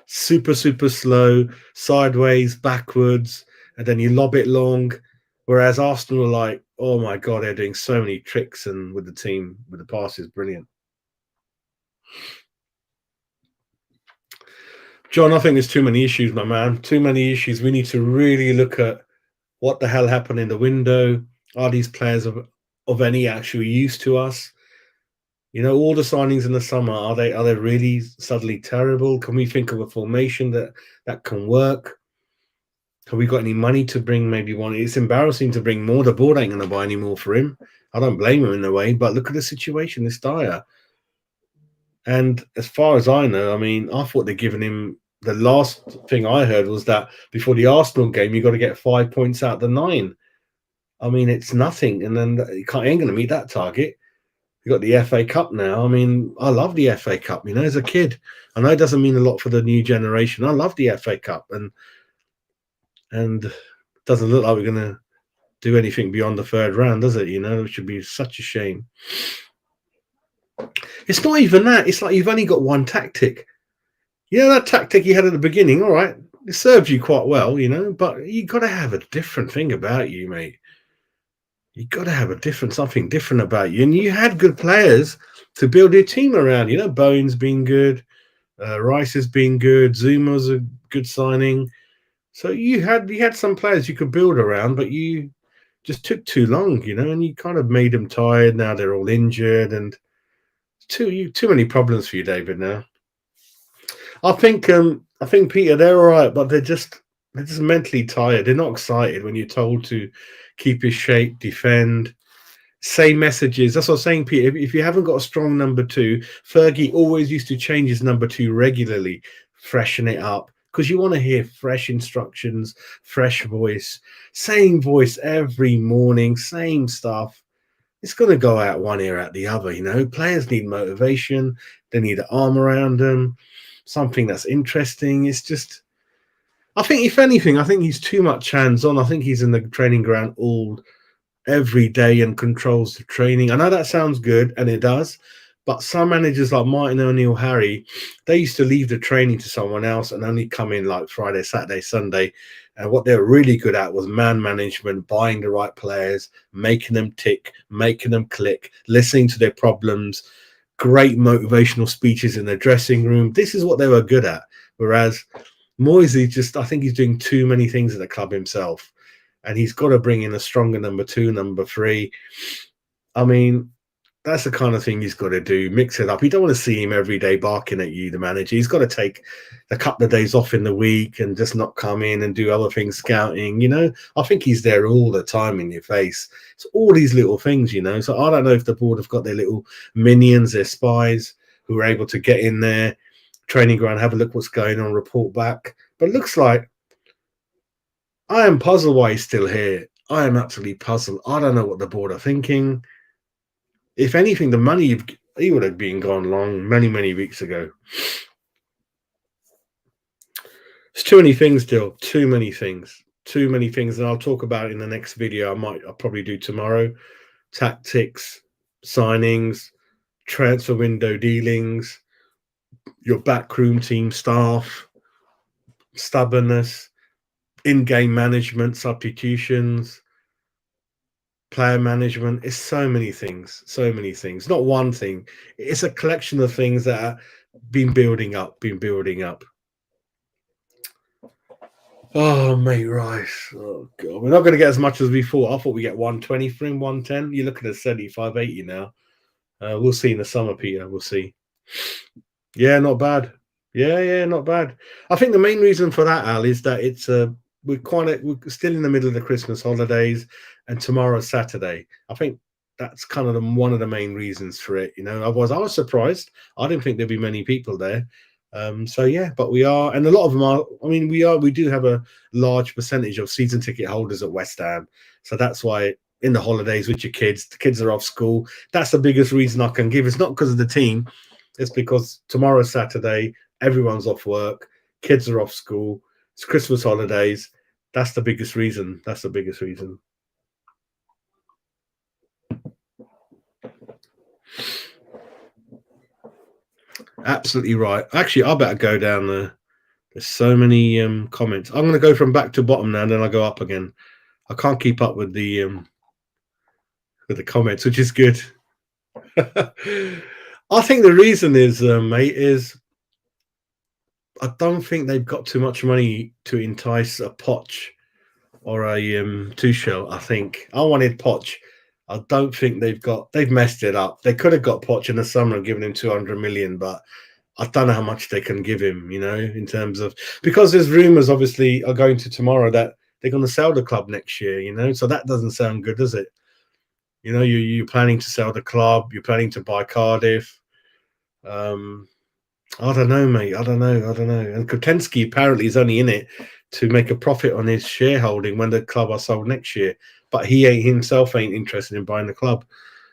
Super, super slow, sideways, backwards, and then you lob it long. Whereas Arsenal are like, oh my god, they're doing so many tricks and with the team, with the passes, brilliant. John, I think there's too many issues, my man. Too many issues. We need to really look at what the hell happened in the window. Are these players of any actual use to us? You know, all the signings in the summer, are they really suddenly terrible? Can we think of a formation that can work? Have we got any money to bring maybe one? It's embarrassing to bring more. The board ain't going to buy any more for him. I don't blame him in a way, but look at the situation. It's dire. And as far as I know, I mean, I thought they'd given him the last thing I heard was that before the Arsenal game, you got to get 5 points out of the nine. I mean, it's nothing. And then you ain't going to meet that target. You got the FA Cup now. I mean, I love the FA Cup, you know, as a kid. I know it doesn't mean a lot for the new generation. I love the FA Cup and it doesn't look like we're gonna do anything beyond the third round, does it? You know, it should be such a shame. It's not even that. It's like you've only got one tactic. You know that tactic you had at the beginning, all right, it served you quite well, you know, but you got to have a different thing about you, mate. You got to have a different something different about you, and you had good players to build your team around. You know, Bones being good, Rice has been good, Zuma's a good signing. So you had some players you could build around, but you just took too long, you know, and you kind of made them tired. Now they're all injured, and too many problems for you, David. Now I think Peter, they're all right, but they're just mentally tired. They're not excited when you're told to keep his shape, defend, say messages. That's what I'm saying, Peter. If you haven't got a strong number two, Fergie always used to change his number two regularly, freshen it up. Because you want to hear fresh instructions, fresh voice every morning, same stuff. It's going to go out one ear out the other, you know. Players need motivation, they need an arm around them, something that's interesting. It's just, I think, if anything, I think he's too much hands on. I think he's in the training ground all every day and controls the training. I know that sounds good, and it does, but some managers like Martin O'Neill, Harry, they used to leave the training to someone else and only come in like Friday, Saturday, Sunday. And what they were really good at was man management, buying the right players, making them tick, making them click, listening to their problems, great motivational speeches in the dressing room. This is what they were good at. Whereas Moisey I think he's doing too many things at the club himself, and he's got to bring in a stronger number two, number three. I mean, that's the kind of thing he's got to do. Mix it up. You don't want to see him every day barking at you, the manager. He's got to take a couple of days off in the week and just not come in and do other things, scouting. You know, I think he's there all the time in your face. It's all these little things, you know. So I don't know if the board have got their little minions, their spies, who are able to get in there, training ground, have a look what's going on, report back. But it looks like I am puzzled why he's still here. I am absolutely puzzled. I don't know what the board are thinking. If anything, the money he would have been gone long, many, many weeks ago. There's too many things, still. Too many things. Too many things. And I'll talk about it in the next video. I'll probably do tomorrow. Tactics, signings, transfer window dealings, your backroom team staff, stubbornness, in-game management, substitutions, player management. It's so many things, so many things. Not one thing. It's a collection of things that have been building up. Oh, mate, Rice. Oh, God. We're not going to get as much as we thought. I thought we get 120 for him, 110. You're looking at 75, 80 now. We'll see in the summer, Peter. We'll see. Yeah, not bad. Yeah, not bad. I think the main reason for that, Al, is that we're still in the middle of the Christmas holidays, and tomorrow's Saturday. I think that's kind of one of the main reasons for it. I was surprised. I didn't think there'd be many people there. So yeah, but we are, and a lot of them are. I mean, we do have a large percentage of season ticket holders at West Ham, so that's why in the holidays with your kids, the kids are off school. That's the biggest reason I can give. It's not because of the team. It's because tomorrow's Saturday, everyone's off work, kids are off school, it's Christmas holidays. That's the biggest reason. That's the biggest reason. Absolutely right. Actually, I better go down there. There's so many comments. I'm going to go from back to bottom now, and then I go up again. I can't keep up with the comments, which is good. I think the reason is, mate, is I don't think they've got too much money to entice a Poch or a Tuchel. I think I wanted Poch. I don't think they've messed it up. They could have got Poch in the summer and given him 200 million, but I don't know how much they can give him, in terms of, because there's rumours obviously are going to tomorrow that they're going to sell the club next year, so that doesn't sound good, does it? You're planning to sell the club, you're planning to buy Cardiff. I don't know, mate. I don't know. And Kotensky apparently is only in it to make a profit on his shareholding when the club are sold next year. But he himself ain't interested in buying the club.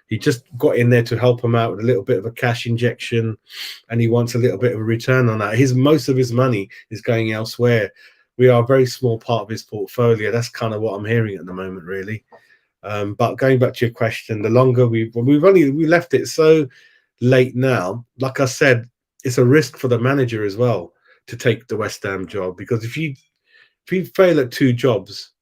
He just got in there to help him out with a little bit of a cash injection, and he wants a little bit of a return on that. Most of his money is going elsewhere. We are a very small part of his portfolio. That's kind of what I'm hearing at the moment, really. But going back to your question, the longer we left it so late now. Like I said, it's a risk for the manager as well to take the West Ham job, because if you fail at two jobs,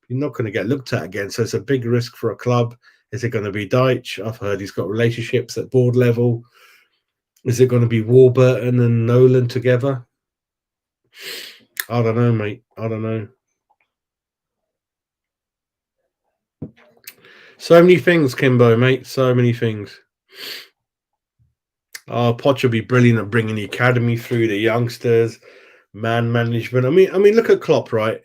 you're not going to get looked at again. So it's a big risk for a club. Is it going to be Deitch? I've heard he's got relationships at board level. Is it going to be Warburton and Nolan together? I don't know, mate. I don't know. So many things, Kimbo, mate. So many things. Oh, Poch will be brilliant at bringing the academy through, the youngsters, man management. I mean, look at Klopp, right?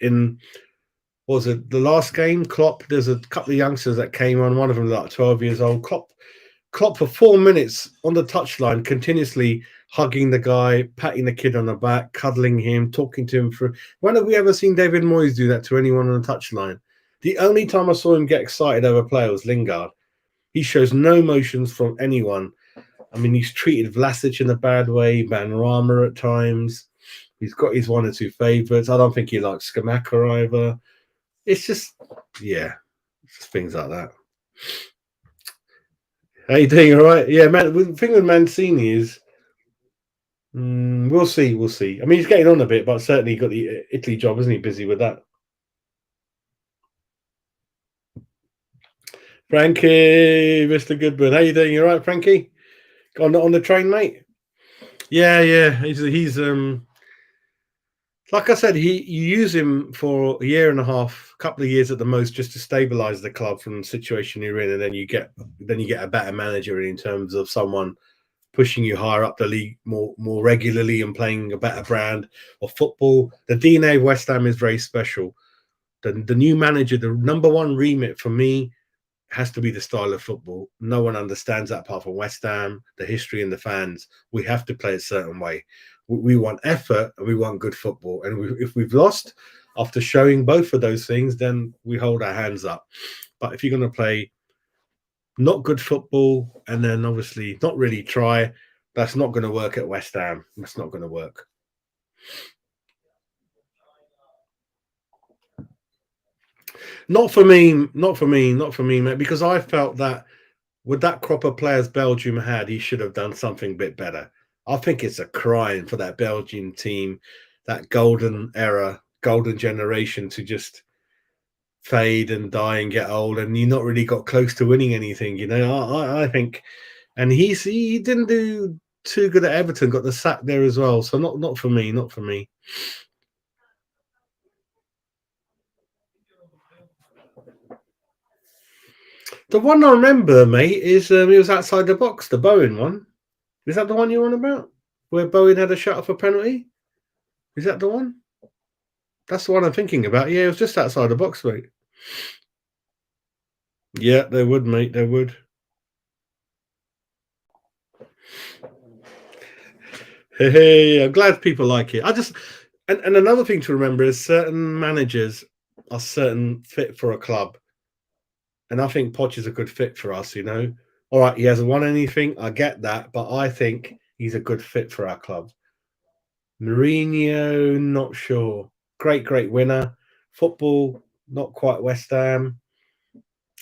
What was it the last game? Klopp, there's a couple of youngsters that came on. One of them like 12 years old. Klopp for 4 minutes on the touchline, continuously hugging the guy, patting the kid on the back, cuddling him, talking to him. When have we ever seen David Moyes do that to anyone on the touchline? The only time I saw him get excited over a player was Lingard. He shows no emotions from anyone. I mean, he's treated Vlasic in a bad way, Van Rama at times. He's got his one or two favourites. I don't think he likes Skamaka either. It's just, yeah, it's just things like that. How you doing? All right? Yeah, man. The thing with Mancini is, we'll see. We'll see. I mean, he's getting on a bit, but certainly got the Italy job, isn't he? Busy with that. Frankie, Mr. Goodman. How you doing? You all right, Frankie? On the train, mate? Yeah. He's like I said, you use him for a year and a half, couple of years at the most, just to stabilize the club from the situation you're in, and then you get a better manager in terms of someone pushing you higher up the league more regularly and playing a better brand of football. The DNA of West Ham is very special. The new manager, the number one remit for me has to be the style of football. No one understands that apart from West Ham, the history and the fans. We have to play a certain way. We want effort and we want good football. And if we've lost after showing both of those things, then we hold our hands up. But if you're going to play not good football and then obviously not really try, that's not going to work at West Ham. That's not going to work. Not for me, mate, because I felt that with that crop of players Belgium had, he should have done something a bit better. I think it's a crime for that Belgian team, that golden era, golden generation to just fade and die and get old, and you not really got close to winning anything. I think, and he didn't do too good at Everton, got the sack there as well. So not for me, not for me. The one I remember, mate, is it was outside the box, the Bowen one. Is that the one you're on about? Where Bowen had a shot for penalty? Is that the one? That's the one I'm thinking about. Yeah, it was just outside the box, mate. Yeah, they would, mate. They would. Hey, I'm glad people like it. And another thing to remember is certain managers are certain fit for a club. And I think Poch is a good fit for us, you know. All right, he hasn't won anything. I get that, but I think he's a good fit for our club. Mourinho, not sure. Great winner. Football, not quite West Ham.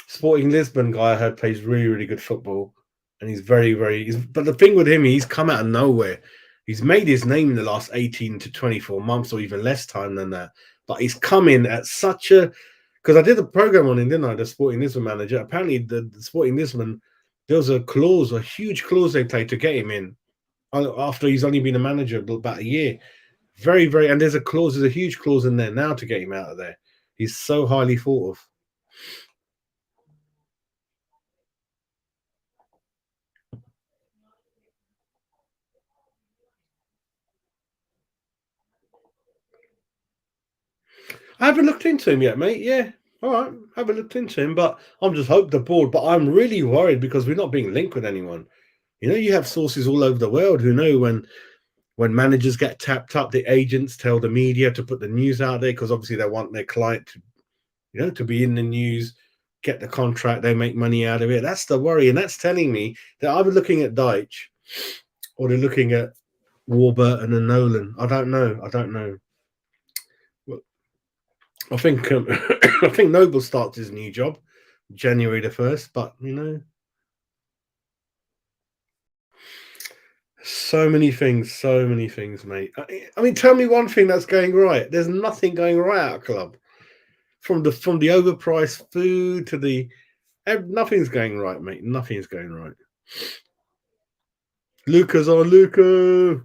Sporting Lisbon guy I heard plays really good football, and he's very. But the thing with him, he's come out of nowhere. He's made his name in the last 18 to 24 months, or even less time than that. But he's come in at such a because I did a program on him, didn't I? The Sporting Lisbon manager. Apparently, the Sporting Lisbon, there was a clause, a huge clause they played to get him in after he's only been a manager about a year. Very, and there's a huge clause in there now to get him out of there. He's so highly thought of. I haven't looked into him yet, mate. Yeah. All right. I haven't looked into him, but I'm just hope the board. But I'm really worried because we're not being linked with anyone. You know, you have sources all over the world who know when managers get tapped up, the agents tell the media to put the news out there because obviously they want their client to, you know, to be in the news, get the contract, they make money out of it. That's the worry. And that's telling me that either looking at Deitch or they're looking at Warburton and Nolan. I don't know. I think I think Noble starts his new job January the 1st, but you know, so many things, mate. I mean, tell me one thing that's going right. There's nothing going right at our club. From the overpriced food to the nothing's going right, mate. Nothing's going right. Luca's on Luca.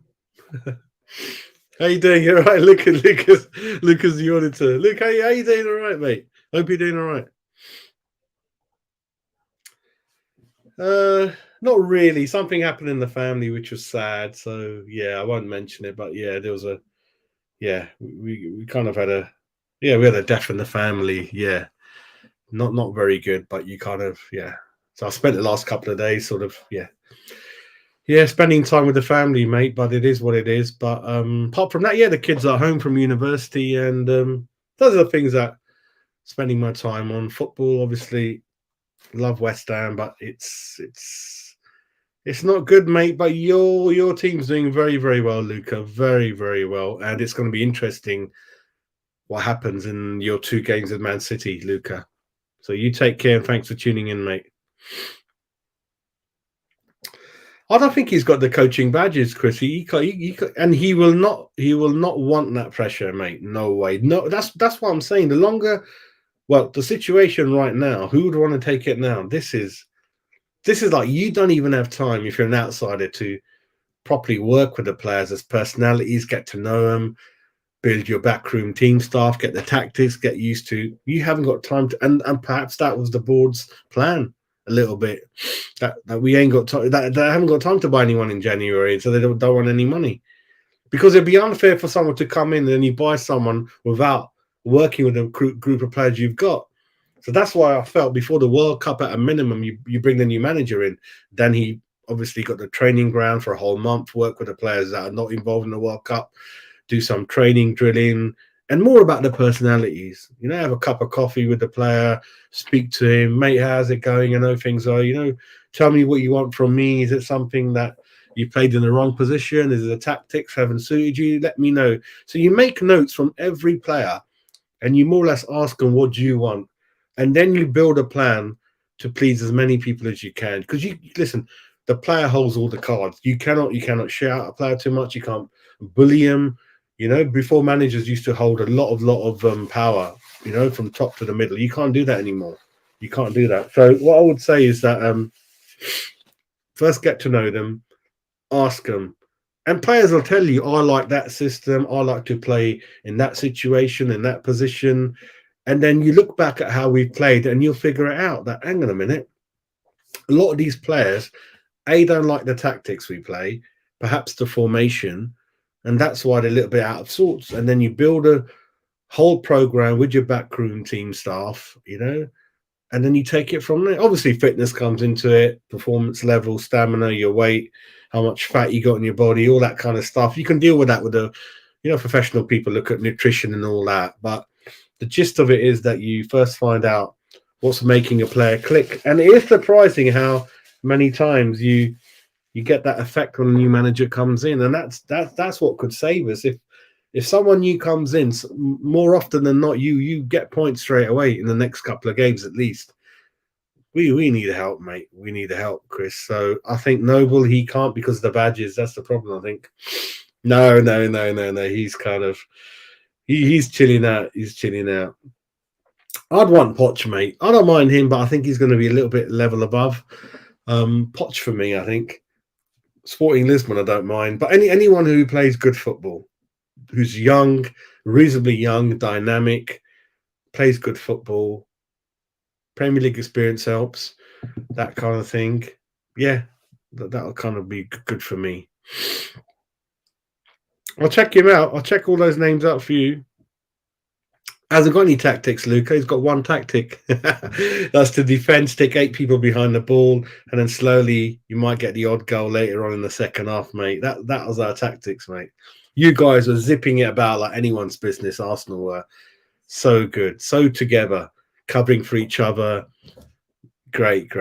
How you doing? You're right. Lucas the auditor. Luke, how you doing? All right, mate. Hope you're doing all right. Not really. Something happened in the family which was sad. So yeah, I won't mention it. But yeah, there was we kind of had we had a death in the family. Yeah, not very good. But you kind of So I spent the last couple of days sort of spending time with the family, mate. But it is what it is. But apart from that, the kids are home from university, and those are the things that spending my time on. Football, obviously, love West Ham, but it's not good, mate. But your team's doing very well, Luca. Very well, and it's going to be interesting what happens in your 2 games with Man City, Luca. So you take care, and thanks for tuning in, mate. I don't think he's got the coaching badges, Chris. And he will not want that pressure, mate. No way. No, that's what I'm saying. The situation right now, who would want to take it now? This is like you don't even have time if you're an outsider to properly work with the players as personalities, get to know them, build your backroom team staff, get the tactics, get used to. You haven't got time to, and perhaps that was the board's plan a little bit. That we ain't got time. That they haven't got time to buy anyone in January, so they don't want any money. Because it'd be unfair for someone to come in and then you buy someone without working with a group of players you've got. So that's why I felt before the World Cup, at a minimum, you bring the new manager in. Then he obviously got the training ground for a whole month, work with the players that are not involved in the World Cup, do some training, drilling, and more about the personalities. You know, have a cup of coffee with the player, speak to him, mate, how's it going? I know things are, tell me what you want from me. Is it something that you played in the wrong position? Is it the tactics haven't suited you? Let me know. So you make notes from every player and you more or less ask them, what do you want? And then you build a plan to please as many people as you can. Because listen, the player holds all the cards. You cannot shout a player too much. You can't bully him. Before managers used to hold a lot of power, from top to the middle. You can't do that anymore. You can't do that. So what I would say is that first get to know them, ask them. And players will tell you, I like that system. I like to play in that situation, in that position. And then you look back at how we played and you'll figure it out that, hang on a minute, a lot of these players, A, don't like the tactics we play, perhaps the formation, and that's why they're a little bit out of sorts. And then you build a whole program with your backroom team staff, and then you take it from there. Obviously, fitness comes into it, performance level, stamina, your weight, how much fat you got in your body, all that kind of stuff. You can deal with that with professional people look at nutrition and all that. But the gist of it is that you first find out what's making a player click. And it is surprising how many times you get that effect when a new manager comes in. And that's what could save us. If someone new comes in, more often than not, you get points straight away in the next couple of games at least. We need help, mate. We need help, Chris. So I think Noble, he can't because of the badges. That's the problem, I think. No. He's kind of he's chilling out. He's chilling out. I'd want Poch, mate. I don't mind him, but I think he's going to be a little bit level above. Poch for me, I think. Sporting Lisbon, I don't mind. But anyone who plays good football, who's young, reasonably young, dynamic, plays good football, Premier League experience helps, that kind of thing. Yeah, that'll kind of be good for me. I'll check him out. I'll check all those names out for you. Hasn't got any tactics, Luca. He's got one tactic. That's to defend, stick 8 people behind the ball, and then slowly you might get the odd goal later on in the second half, mate. That was our tactics, mate. You guys were zipping it about like anyone's business. Arsenal were so good, so together, covering for each other. Great.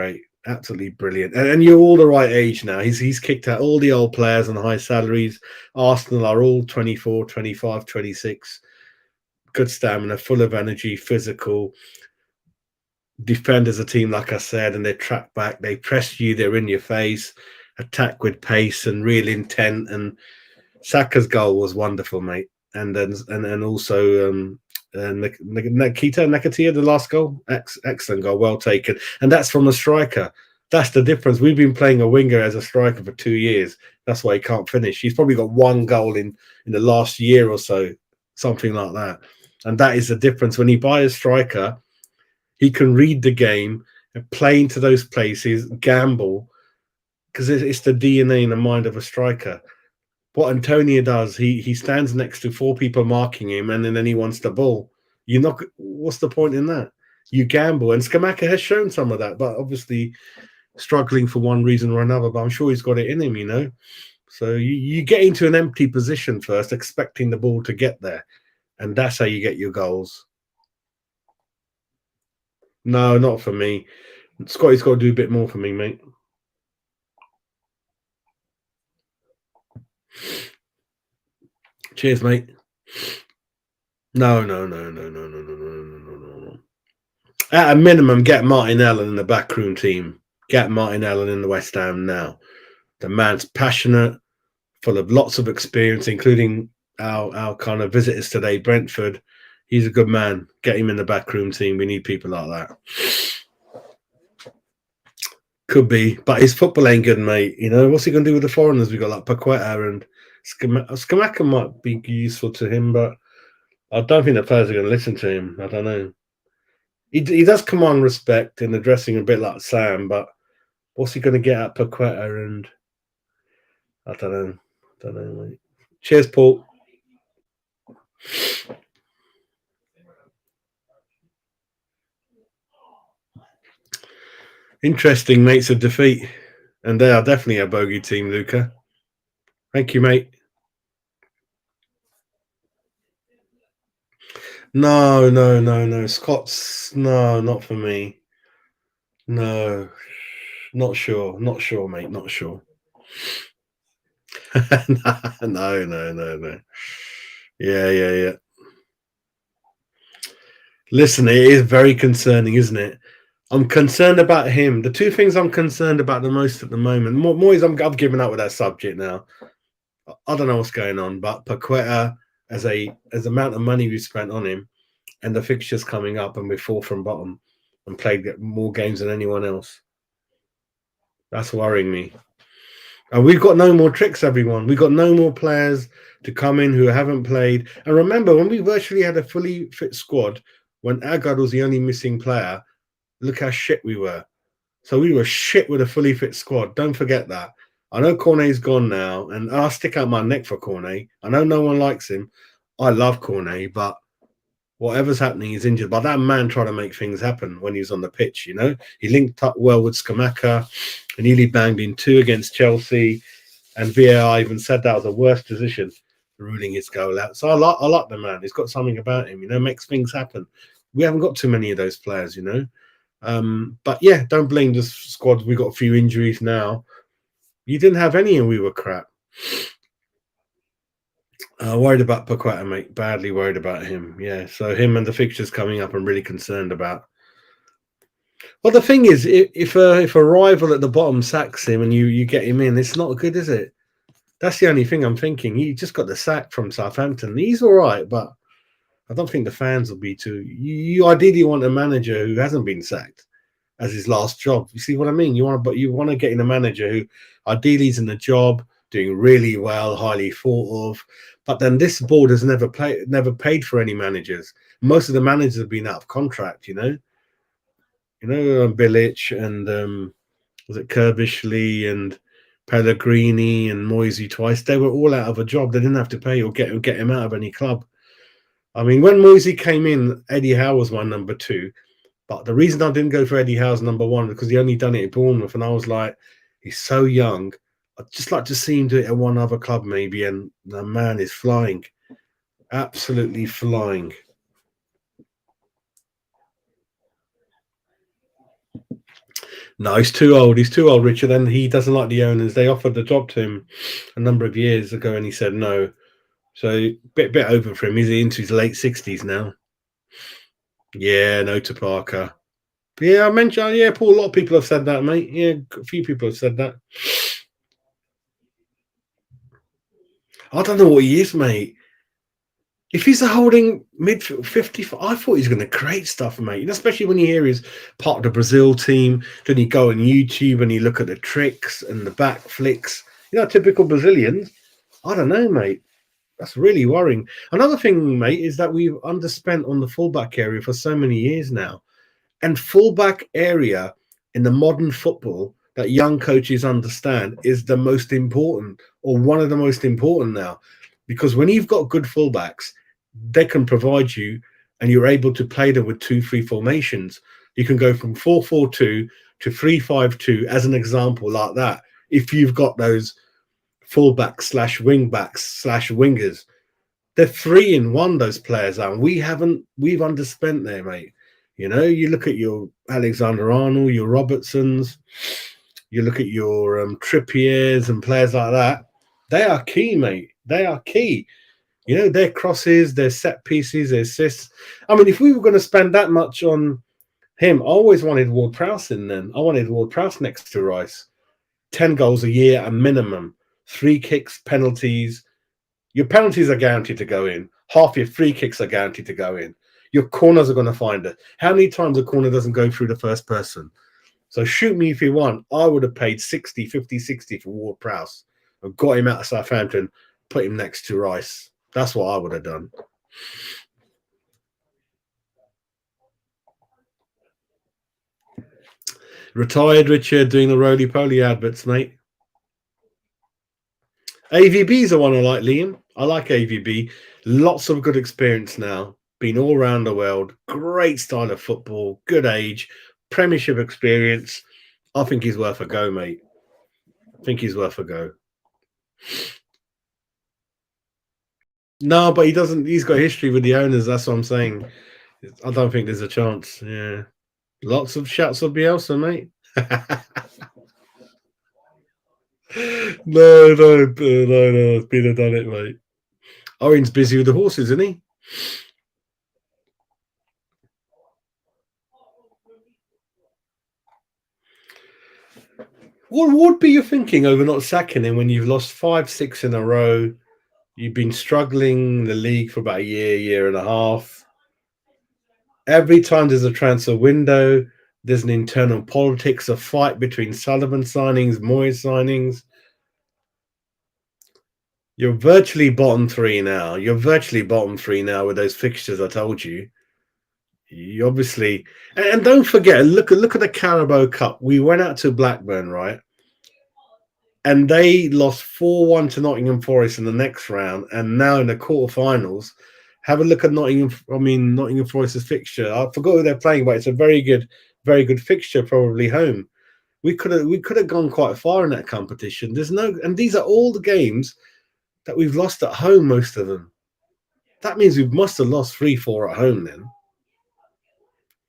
Absolutely brilliant. And you're all the right age now. He's kicked out all the old players on high salaries. Arsenal are all 24, 25, 26. Good stamina, full of energy, physical. Defend as a team, like I said, and they track back. They press you. They're in your face. Attack with pace and real intent. And Saka's goal was wonderful, mate. And also Nakatia, the last goal, excellent goal, well taken. And that's from a striker. That's the difference. We've been playing a winger as a striker for 2 years. That's why he can't finish. He's probably got one goal in the last year or so, something like that. And that is the difference. When he buys a striker, he can read the game and play into those places, gamble, because it's the DNA and the mind of a striker. What Antonio does, he stands next to 4 people marking him, and then he wants the ball. What's the point in that? You gamble, and Skamaka has shown some of that, but obviously struggling for one reason or another. But I'm sure he's got it in him, So you get into an empty position first, expecting the ball to get there, and that's how you get your goals. No, not for me. Scotty's got to do a bit more for me, mate. Cheers, mate. No. At a minimum, get Martin Allen in the backroom team. Get Martin Allen in the West Ham now. The man's passionate, full of lots of experience, including our kind of visitors today, Brentford. He's a good man. Get him in the backroom team. We need people like that. Could be, but his football ain't good, mate. What's he going to do with the foreigners? We got like Paqueta and Skamaka might be useful to him, but I don't think the players are going to listen to him. I don't know. He does command respect in the dressing a bit like Sam, but what's he going to get at Paqueta? And I don't know, mate. Cheers, Paul. Interesting mates of defeat, and they are definitely a bogey team, Luca. Thank you, mate. No. Scott's not for me. No, not sure, mate. Not sure. No. Yeah. Listen, it is very concerning, isn't it? I'm concerned about him. The 2 things I'm concerned about the most at the moment, more is I've given up with that subject now. I don't know what's going on, but Paqueta, as the amount of money we spent on him, and the fixtures coming up, and we're 4th from bottom, and played more games than anyone else. That's worrying me. And we've got no more tricks, everyone. We've got no more players to come in who haven't played. And remember, when we virtually had a fully fit squad, when Agard was the only missing player, look how shit we were. So we were shit with a fully fit squad. Don't forget that. I know Cornet's gone now, and I'll stick out my neck for Cornet. I know no one likes him. I love Cornet, but whatever's happening, he's injured. But that man tried to make things happen when he was on the pitch, you know? He linked up well with Skamaka and nearly banged in two against Chelsea. And VAR even said that was the worst decision, ruling his goal out. So I like the man. He's got something about him, you know, makes things happen. We haven't got too many of those players, you know. But yeah, don't blame the squad. We got a few injuries now. You didn't have any, and we were crap. Worried about Paqueta, mate. Badly worried about him. Yeah, so him and the fixtures coming up, I'm really concerned about. Well, the thing is, if a rival at the bottom sacks him and you get him in, it's not good, is it? That's the only thing I'm thinking. He just got the sack from Southampton. He's all right, but I don't think the fans will be too. You ideally want a manager who hasn't been sacked as his last job. You see what I mean? You want to get in a manager who ideally is in the job, doing really well, highly thought of. But then this board has never paid for any managers. Most of the managers have been out of contract. Bilic and was it Kirbishley and Pellegrini and Moisey twice. They were all out of a job. They didn't have to pay or get him out of any club. I mean, when Moisey came in, Eddie Howe was my number two. But the reason I didn't go for Eddie Howe's number one because he only done it at Bournemouth, and I was like, he's so young. I'd just like to see him do it at one other club, maybe. And the man is flying, absolutely flying. No, he's too old. He's too old, Richard, and he doesn't like the owners. They offered the job to him a number of years ago, and he said no. So bit over for him. He's into his late 60s now. Yeah, no to Parker. Yeah, I mentioned. Yeah, Paul. A lot of people have said that, mate. Yeah, a few people have said that. I don't know what he is, mate. If he's a holding midfield 50, I thought he's going to create stuff, mate. Especially when you hear he's part of the Brazil team. Then you go on YouTube and you look at the tricks and the back flicks. Typical Brazilians. I don't know, mate. That's really worrying. Another thing, mate, is that we've underspent on the fullback area for so many years now. And fullback area in the modern football that young coaches understand is the most important, or one of the most important now. Because when you've got good fullbacks, they can provide you and you're able to play them with 2-3 formations. You can go from 4-4-2 to 3-5-2 as an example like that. If you've got those fullbacks / wingbacks / wingers, they're 3-in-1, those players are. And we've underspent there, mate. You look at your Alexander Arnold, your Robertsons, you look at your Trippiers and players like that. They are key, mate. They are key. Their crosses, their set pieces, their assists. I mean, if we were going to spend that much on him, I always wanted Ward-Prowse in then. I wanted Ward-Prowse next to Rice. 10 goals a year, a minimum. 3 kicks, penalties. Your penalties are guaranteed to go in. Half your free kicks are guaranteed to go in. Your corners are going to find it. How many times a corner doesn't go through the first person? So shoot me if you want. I would have paid 60 for Ward-Prowse and got him out of Southampton, put him next to Rice. That's what I would have done. Retired Richard doing the roly-poly adverts, mate. AVB's the one I like, Liam. I like AVB. Lots of good experience now. Been all around the world. Great style of football. Good age. Premiership experience. I think he's worth a go, mate. I think he's worth a go. No, but he doesn't. He's got history with the owners. That's what I'm saying. I don't think there's a chance. Yeah. Lots of shots of Bielsa, mate. No. It's been done it, mate. Owen's busy with the horses, isn't he? What would be you thinking over not sacking him when you've lost 5-6 in a row? You've been struggling in the league for about a year and a half. Every time there's a transfer window, there's an internal politics, a fight between Sullivan signings, Moyes signings. You're virtually bottom 3 now. With those fixtures I told you. You obviously, and don't forget, look at the Carabao Cup. We went out to Blackburn, right? And they lost 4-1 to Nottingham Forest in the next round, and now in the quarterfinals. Have a look at Nottingham Forest's fixture. I forgot who they're playing, but it's a very good fixture, probably home. We could have gone quite far in that competition. There's no, and these are all the games that we've lost at home, most of them. That means we must have lost 3-4 at home then.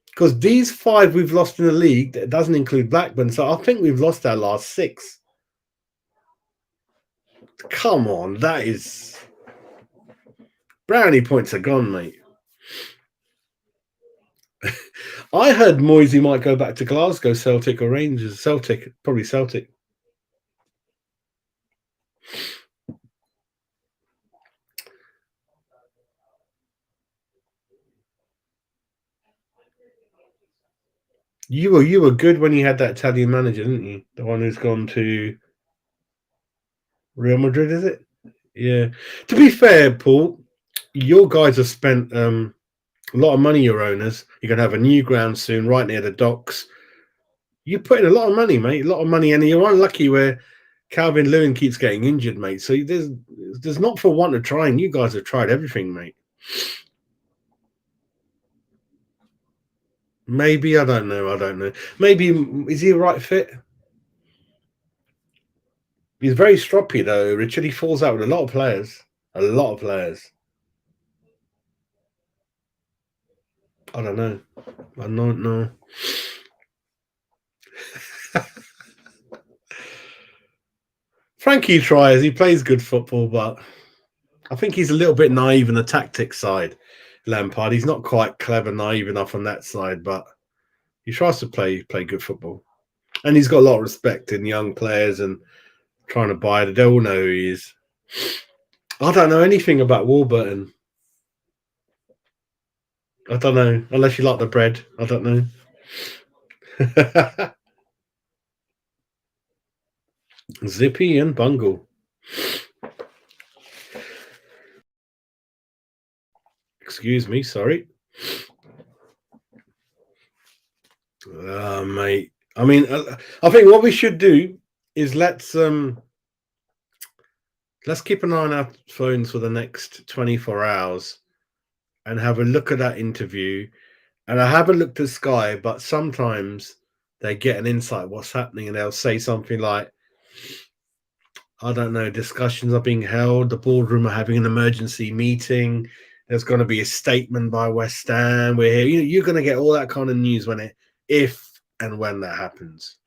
Because these five we've lost in the league, that doesn't include Blackburn. So I think we've lost our last six. Come on, that is brownie points are gone, mate. I heard Moisey might go back to Glasgow, Celtic or Rangers. Celtic, probably Celtic. You were good when you had that Italian manager, didn't you? The one who's gone to Real Madrid, is it? Yeah. To be fair, Paul, your guys have spent a lot of money. Your owners, you're gonna have a new ground soon, right near the docks. You put in a lot of money, mate. A lot of money, and you're unlucky where Calvin Lewin keeps getting injured, mate. So there's not for want of trying. You guys have tried everything, mate. Maybe I don't know. I don't know. Maybe is he a right fit? He's very stroppy though. Richard, he falls out with a lot of players. A lot of players. I don't know. I don't know. Frankie tries. He plays good football, but I think he's a little bit naive on the tactics side. Lampard. He's not quite clever, naive enough on that side, but he tries to play good football. And he's got a lot of respect in young players and trying to buy it. They all know who he is. I don't know anything about Warburton. I don't know. Unless you like the bread. I don't know. Zippy and Bungle. Excuse me, sorry. Mate. I mean, I think what we should do is let's keep an eye on our phones for the next 24 hours and have a look at that interview. And I haven't looked at Sky, but sometimes they get an insight what's happening and they'll say something like, I don't know, discussions are being held, the boardroom are having an emergency meeting, there's going to be a statement by West Ham, we're here. You're going to get all that kind of news if and when that happens.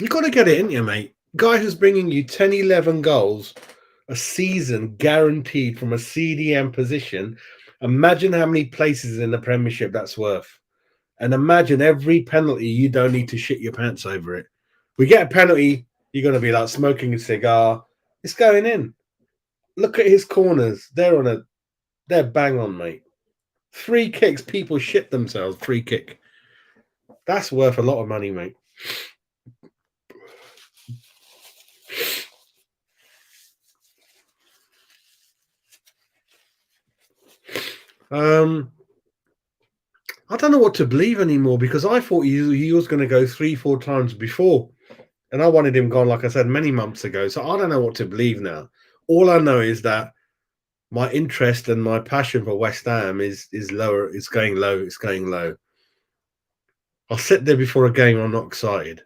You got to get it in you, mate. Guy who's bringing you 10, 11 goals a season guaranteed from a CDM position. Imagine how many places in the Premiership that's worth. And imagine every penalty, you don't need to shit your pants over it. We get a penalty, you're going to be like smoking a cigar. It's going in. Look at his corners. They're bang on, mate. Free kicks, people shit themselves. Free kick. That's worth a lot of money, mate. I don't know what to believe anymore because I thought he was going to go 3-4 times before. And I wanted him gone, like I said, many months ago. So I don't know what to believe now. All I know is that my interest and my passion for West Ham is lower. It's going low. It's going low. I'll sit there before a game. I'm not excited.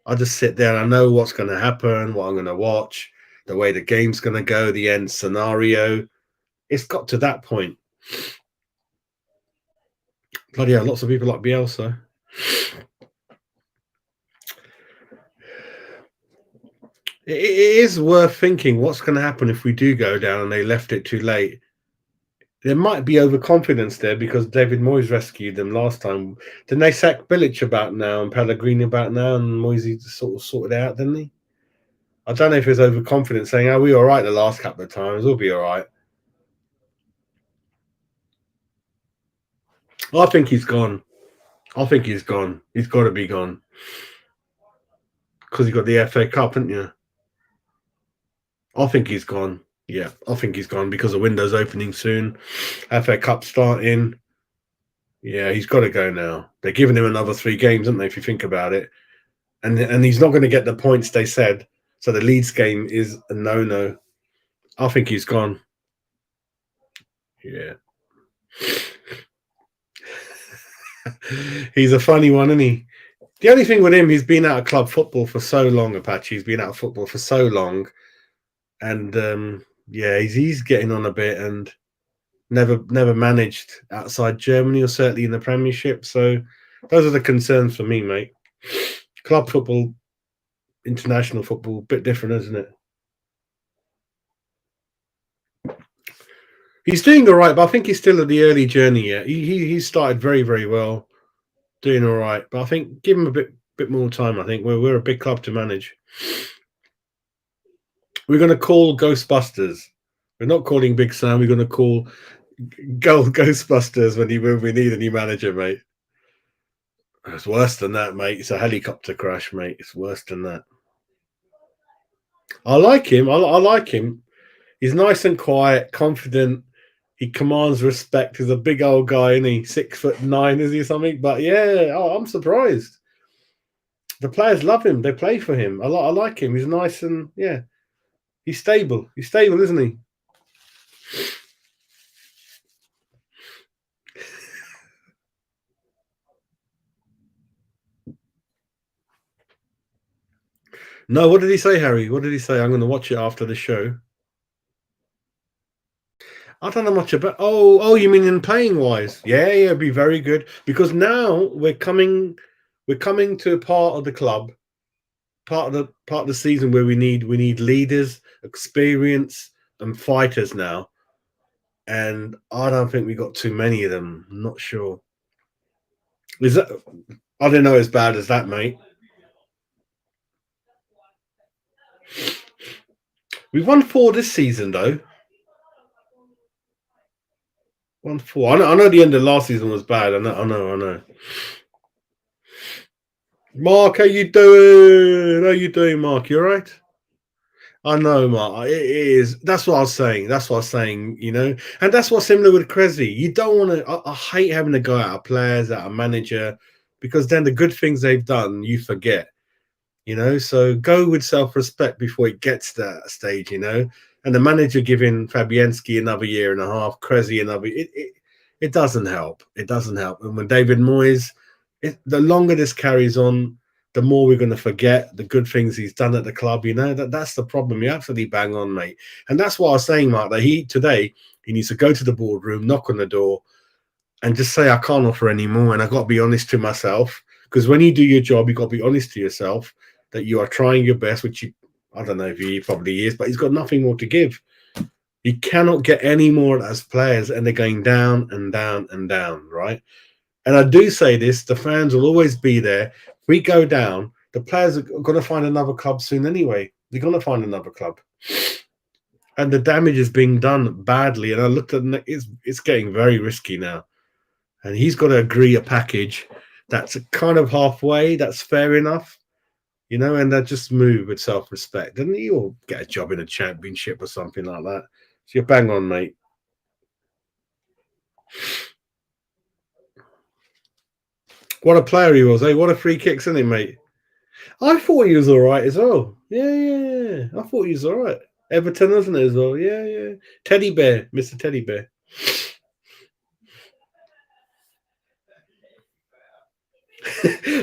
I just sit there and I know what's going to happen, what I'm going to watch, the way the game's going to go, the end scenario. It's got to that point. Bloody hell, lots of people like Bielsa. It is worth thinking what's going to happen if we do go down and they left it too late. There might be overconfidence there because David Moyes rescued them last time. Didn't they sack Bilic about now and Pellegrini about now and Moyes sort of sorted it out, didn't he? I don't know if it's overconfidence saying, oh, we were all right the last couple of times. We'll be all right. I think he's gone. I think he's gone. He's got to be gone. Because he got the FA Cup, haven't you? I think he's gone. Yeah, I think he's gone because the window's opening soon. FA Cup starting. Yeah, he's got to go now. They're giving him another 3 games, aren't they? If you think about it, and he's not going to get the points they said. So the Leeds game is a no-no. I think he's gone. Yeah, he's a funny one, isn't he? The only thing with him, he's been out of club football for so long. Apache, he's been out of football for so long, and yeah, he's getting on a bit, and never managed outside Germany or certainly in the Premiership. So those are the concerns for me, mate. Club football, international football, bit different, isn't it? He's doing all right, but I think he's still at the early journey yet. He started very well, doing all right, but I think give him a bit more time. I think we're a big club to manage. We're going to call Ghostbusters. We're not calling Big Sam. We're going to call Ghostbusters when we need a new manager, mate. It's worse than that, mate. It's a helicopter crash, mate. It's worse than that. I like him. I like him. He's nice and quiet, confident. He commands respect. He's a big old guy, isn't he? 6'9", is he something? But yeah, I'm surprised. The players love him. They play for him. I like him. He's nice and yeah, he's stable. He's stable, isn't he? No, what did he say, Harry? What did he say? I'm going to watch it after the show. I don't know much about. Oh, you mean in playing wise? Yeah, it'd be very good because now we're coming to a part of the club, part of the season where we need leaders, experience, and fighters now. And I don't think we got too many of them. I'm not sure. Is that? I don't know as bad as that, mate. We won 4 this season though. Won 4. I know the end of last season was bad. I know. Mark, how you doing? How you doing, Mark? You all right? I know, Mark. It is. That's what I was saying. That's what I was saying. And that's what's similar with Cressy. You don't want to. I hate having to go out of players, out of manager, because then the good things they've done you forget. So go with self-respect before it gets to that stage. And the manager giving Fabianski another year and a half, Cressy another. It doesn't help. It doesn't help. And when David Moyes, the longer this carries on, the more we're going to forget the good things he's done at the club. That's the problem. You're absolutely bang on, mate. And that's what I was saying, Mark, that he needs to go to the boardroom, knock on the door, and just say, I can't offer any more. And I've got to be honest to myself. Because when you do your job, you've got to be honest to yourself that you are trying your best, which I don't know if he probably is, but he's got nothing more to give. You cannot get any more as players, and they're going down and down and down, right? And I do say this, the fans will always be there. If we go down, the players are going to find another club soon anyway. They're going to find another club. And the damage is being done badly. And I looked at it's getting very risky now. And he's got to agree a package that's kind of halfway, that's fair enough, and that just move with self-respect. And you'll get a job in a championship or something like that. So you're bang on, mate. What a player he was, eh? What a free kicks, isn't it, mate? I thought he was all right as well. Yeah. I thought he was all right. Everton, wasn't it, as well? Yeah. Teddy Bear, Mr. Teddy Bear.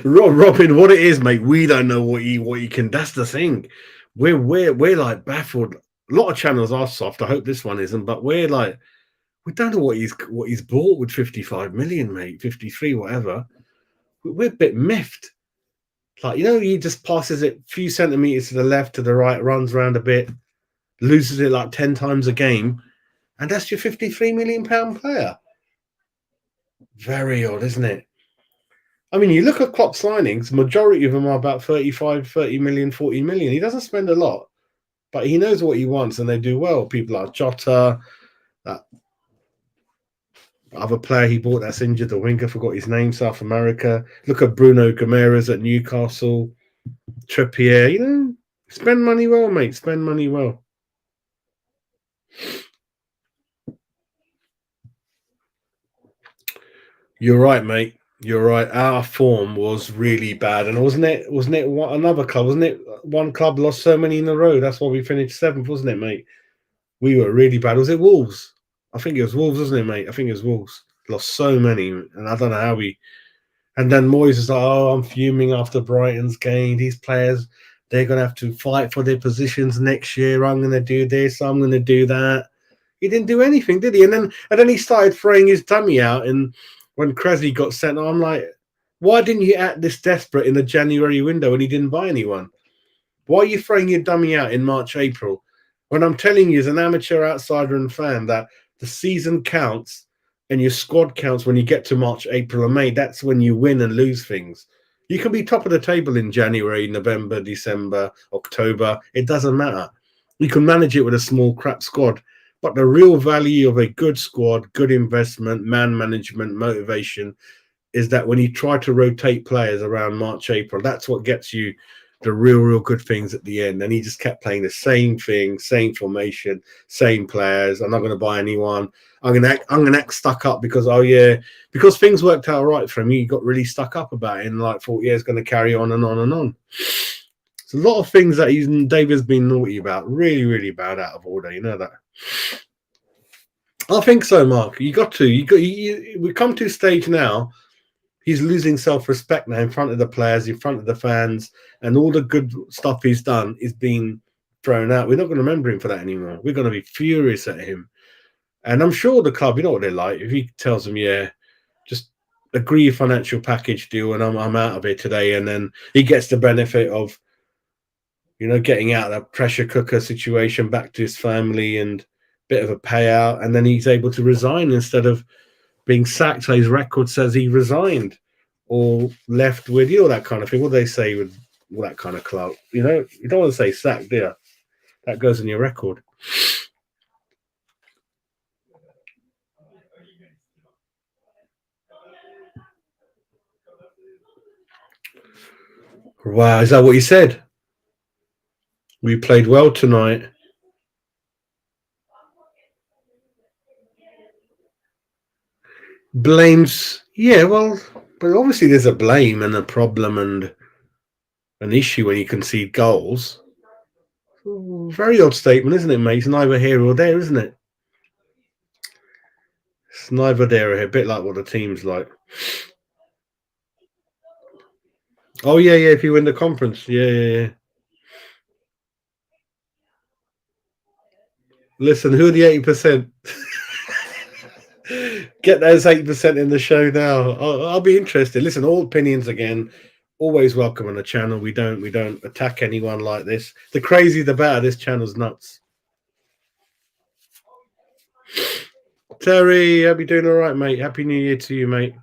Robin, what it is, mate? We don't know what he can. That's the thing. We're like baffled. A lot of channels are soft. I hope this one isn't, but we're like, we don't know what he's bought with 55 million, mate. 53, whatever. We're a bit miffed. Like, he just passes it a few centimeters to the left, to the right, runs around a bit, loses it like 10 times a game, and that's your 53 million pound player. Very odd, isn't it? I mean, you look at Klopp's signings, majority of them are about 35, 30 million, 40 million. He doesn't spend a lot, but he knows what he wants, and they do well. People like Jota, that other player he bought that's injured, the winger, forgot his name, South America. Look at Bruno Gomes at Newcastle, Trippier. Spend money well, mate. Spend money well. You're right, mate. You're right. Our form was really bad, and wasn't it? Wasn't it another club? Wasn't it one club lost so many in a row? That's why we finished seventh, wasn't it, mate? We were really bad. Was it Wolves? I think it was Wolves, wasn't it, mate? I think it was Wolves. Lost so many, and I don't know how we. And then Moyes is like, "Oh, I'm fuming after Brighton's game. These players, they're gonna have to fight for their positions next year. I'm gonna do this. I'm gonna do that." He didn't do anything, did he? And then he started throwing his dummy out. And when Kresi got sent, I'm like, why didn't you act this desperate in the January window when he didn't buy anyone? Why are you throwing your dummy out in March, April? When I'm telling you as an amateur outsider and fan that the season counts and your squad counts when you get to March, April, and May, that's when you win and lose things. You can be top of the table in January, November, December, October. It doesn't matter. You can manage it with a small crap squad. But the real value of a good squad, good investment, man management, motivation is that when you try to rotate players around March, April, that's what gets you the real good things at the end. And he just kept playing the same thing, same formation, same players. I'm not going to buy anyone. I'm gonna act stuck up because because things worked out right for him. He got really stuck up about it and like thought it's going to carry on and on and on. It's a lot of things that David's been naughty about. Really bad out of order. You know that. I think so, Mark. You got to. We come to a stage now. He's losing self-respect now in front of the players, in front of the fans, and all the good stuff he's done is being thrown out. We're not going to remember him for that anymore. We're going to be furious at him. And I'm sure the club, you know what they're like. If he tells them, yeah, just agree a financial package deal and I'm out of it today, and then he gets the benefit of, getting out of that pressure cooker situation back to his family and bit of a payout, and then he's able to resign instead of being sacked. So his record says he resigned or left with, that kind of thing. What do they say with all that kind of clout? You don't want to say sacked, do you? That goes in your record. Wow, is that what you said? We played well tonight. Blames, yeah, well, but obviously there's a blame and a problem and an issue when you concede goals. Very odd statement, isn't it, mate? It's neither here or there, isn't it? It's neither there or here, a bit like what the team's like. Oh, yeah, if you win the conference. Yeah. Listen, who are the 80%? Get those 8% in the show now. I'll be interested. Listen, all opinions again, always welcome on the channel. We don't attack anyone like this. The crazy, the better. This channel's nuts. Terry, hope you're doing all right, mate. Happy New Year to you, mate.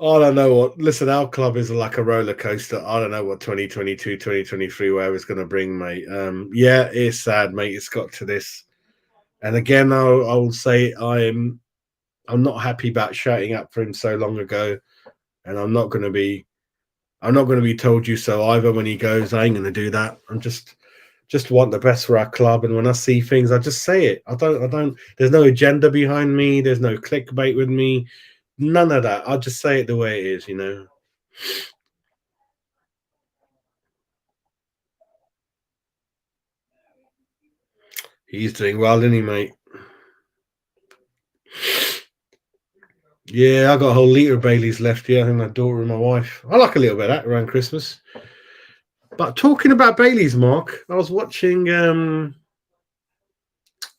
I don't know what. Listen, our club is like a roller coaster. I don't know what 2022, 2023, where it's going to bring, mate. Yeah, it's sad, mate. It's got to this. And again, I'll say I'm not happy about shouting up for him so long ago, and I'm not going to be told you so either when he goes. I ain't going to do that. I'm just want the best for our club, and when I see things, I just say it. I don't. There's no agenda behind me. There's no clickbait with me. None of that. I'll just say it the way it is. He's doing well, isn't he, mate? Yeah, I got a whole litre of Bailey's left. Yeah, I think my daughter and my wife. I like a little bit of that around Christmas. But talking about Bailey's, Mark, I was watching.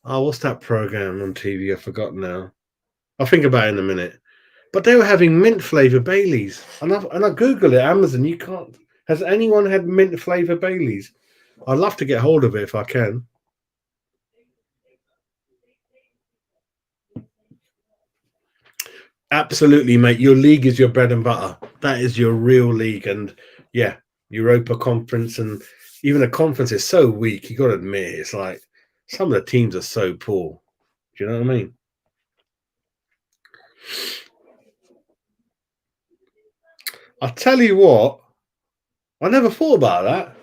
What's that program on TV? I forgot now. I'll think about it in a minute. But they were having mint flavour Baileys, and I Google it, Amazon. You can't. Has anyone had mint flavour Baileys? I'd love to get hold of it if I can. Absolutely, mate. Your league is your bread and butter. That is your real league, and yeah, Europa Conference, and even the conference is so weak. You got to admit, it's like some of the teams are so poor. Do you know what I mean? I tell you what, I never thought about that.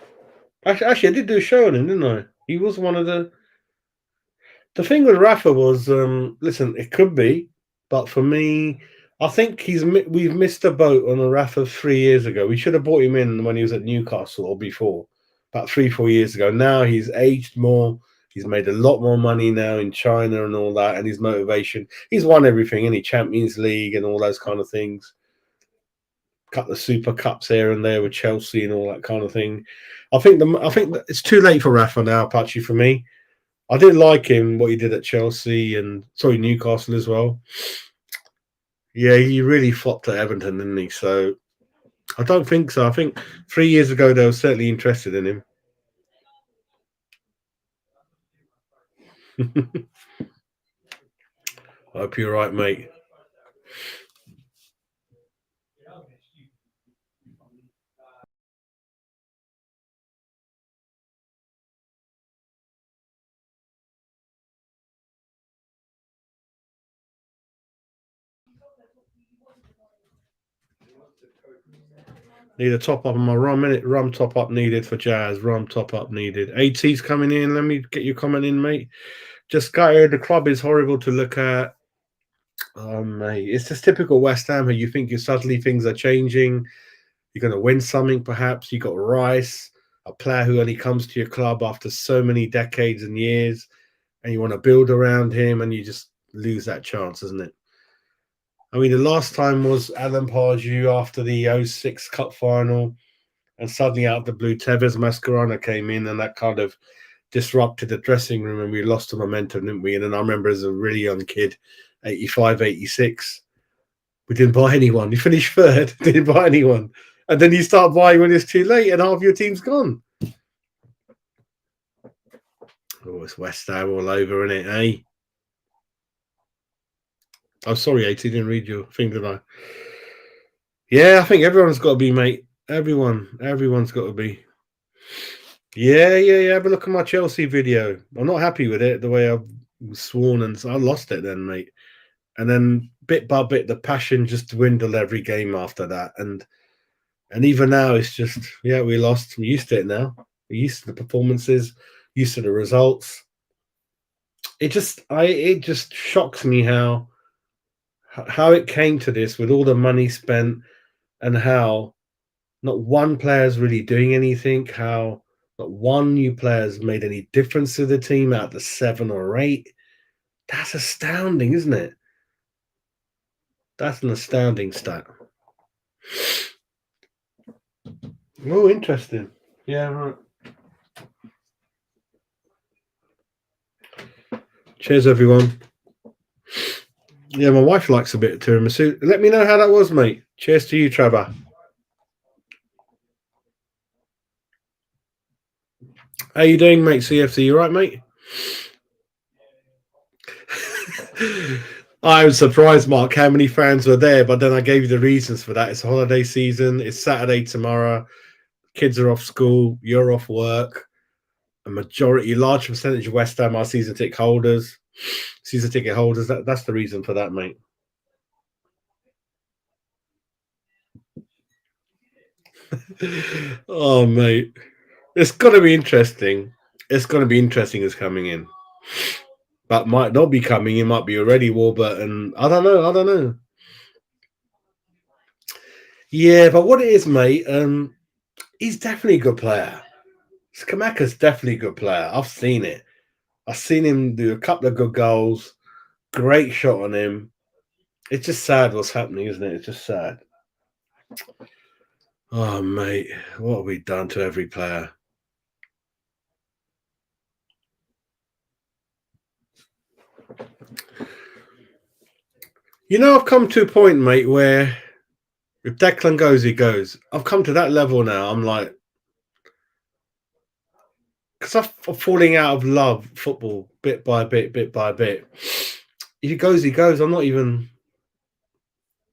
Actually, I did do a show on him, didn't I? He was one of the. The thing with Rafa was, listen, it could be, but for me, I think we've missed a boat on a Rafa 3 years ago. We should have brought him in when he was at Newcastle or before, about 3, 4 years ago. Now he's aged more. He's made a lot more money now in China and all that, and his motivation. He's won everything, any Champions League and all those kind of things. Couple of Super Cups here and there with Chelsea and all that kind of thing. I think that it's too late for Rafa now, Apache, for me. I didn't like him what he did at Chelsea and sorry Newcastle as well. Yeah, he really flopped at Everton, didn't he? So I don't think so. I think 3 years ago they were certainly interested in him. I hope you're right, mate. Need a top up on my rum, innit? Rum top up needed for Jazz. Rum top up needed. AT's coming in. Let me get your comment in, mate. Just got here. The club is horrible to look at. Oh, mate. It's just typical West Ham. You think you suddenly things are changing. You're going to win something, perhaps. You got Rice, a player who only comes to your club after so many decades and years, and you want to build around him, and you just lose that chance, isn't it? I mean, the last time was Alan Pardew after the '06 Cup final, and suddenly out of the blue, Tevez Mascherano came in, and that kind of disrupted the dressing room, and we lost the momentum, didn't we? And then I remember as a really young kid, 85, 86, we didn't buy anyone. You finished third, didn't buy anyone. And then you start buying when it's too late and half your team's gone. Oh, it's West Ham all over, isn't it, eh? Oh, sorry, AT, didn't read your thing, did I? Yeah, I think everyone's got to be, mate. Everyone's got to be. Yeah. Have a look at my Chelsea video. I'm not happy with it, the way I've sworn, and I lost it then, mate. And then bit by bit, the passion just dwindled every game after that. And even now, it's just, yeah, we lost. We're used to it now. We're used to the performances, used to the results. It just shocks me how it came to this with all the money spent and how not one player's really doing anything, how not one new player's made any difference to the team out of the 7 or 8. That's astounding, isn't it? That's an astounding stat. Oh, interesting. Yeah, right. Cheers, everyone. Yeah, my wife likes a bit of tiramisu. Let me know how that was, mate. Cheers to you, Trevor. How you doing, mate? CFC, you right, mate? I was surprised, Mark, how many fans were there, but then I gave you the reasons for that. It's holiday season. It's Saturday tomorrow. Kids are off school. You're off work. A large percentage of West Ham are season ticket holders. That's the reason for that, mate. Oh, mate. It's going to be interesting. It's going to be interesting as coming in. But might not be coming in, might be already Warburton. I don't know. Yeah, but what it is, mate, he's definitely a good player. Skamaka's definitely a good player. I've seen it. I've seen him do a couple of good goals. Great shot on him. It's just sad what's happening, isn't it? It's just sad. Oh, mate, what have we done to every player? You know, I've come to a point, mate, where if Declan goes, he goes. I've come to that level now. I'm like, because I'm falling out of love football bit by bit. If he goes, he goes. I'm not even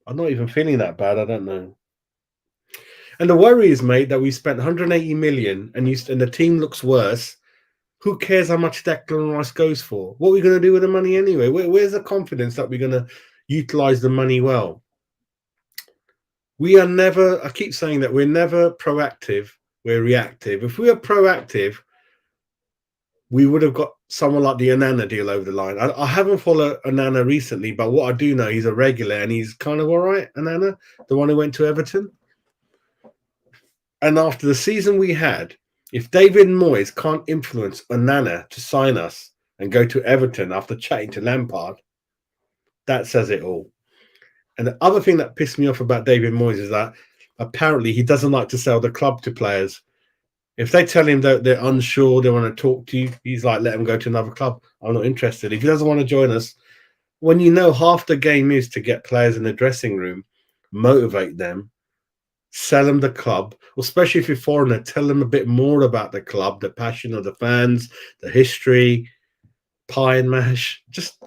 feeling that bad. I don't know. And the worry is, mate, that we spent 180 million and the team looks worse. Who cares how much Declan Rice goes for? What are we going to do with the money anyway? Where's the confidence that we're going to utilize the money well? We are never, I keep saying that we're never proactive, we're reactive. If we were proactive, we would have got someone like the Onana deal over the line. I haven't followed Onana recently, but what I do know, he's a regular and he's kind of all right. Onana, the one who went to Everton. And after the season we had, if David Moyes can't influence Onana to sign us and go to Everton after chatting to Lampard, that says it all. And the other thing that pissed me off about David Moyes is that apparently he doesn't like to sell the club to players. If they tell him that they're unsure, they want to talk to you, he's like, let them go to another club. I'm not interested. If he doesn't want to join us, when you know half the game is to get players in the dressing room, motivate them, sell them the club, especially if you're foreigner, tell them a bit more about the club, the passion of the fans, the history, pie and mash. Just,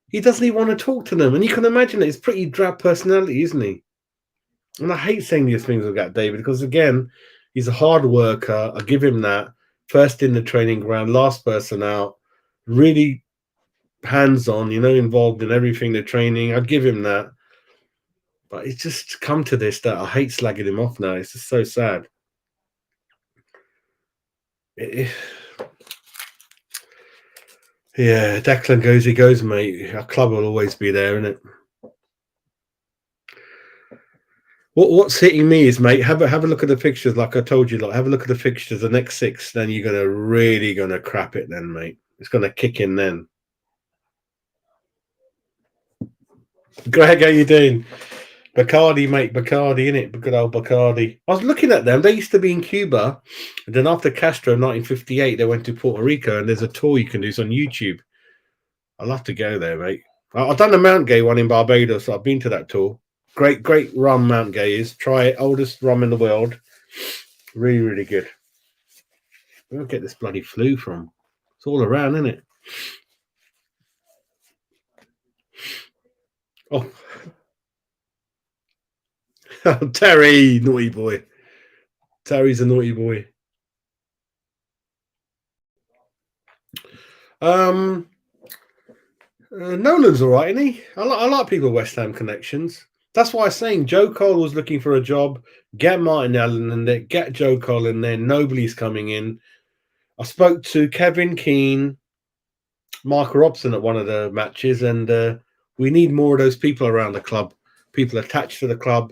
he doesn't even want to talk to them. And you can imagine it. It's pretty drab personality, isn't he? And I hate saying these things about David because, again, he's a hard worker. I give him that. First in the training ground, last person out, really hands-on, involved in everything, the training. I'd give him that. But it's just come to this that I hate slagging him off now. It's just so sad. Yeah, Declan goes, he goes, mate. Our club will always be there, isn't it? What's hitting me is, mate, have a look at the fixtures. Like I told you, have a look at the fixtures. The next 6, then you're gonna crap it, then, mate. It's gonna kick in then. Greg, how you doing? Bacardi, mate, Bacardi, innit? Good old Bacardi. I was looking at them. They used to be in Cuba, and then after Castro in 1958, they went to Puerto Rico, and there's a tour you can do. It's on YouTube. I'll have to go there, mate. I've done the Mount Gay one in Barbados. So I've been to that tour. Great rum Mount Gay is. Try it. Oldest rum in the world. Really, really good. Where do I get this bloody flu from? It's all around, isn't it? Oh. Terry, naughty boy. Terry's a naughty boy. Nolan's all right, isn't he? I like people with West Ham connections. That's why I'm saying Joe Cole was looking for a job. Get Martin Allen in there. Get Joe Cole in there. Nobody's coming in. I spoke to Kevin Keane, Mark Robson at one of the matches, and we need more of those people around the club. People attached to the club.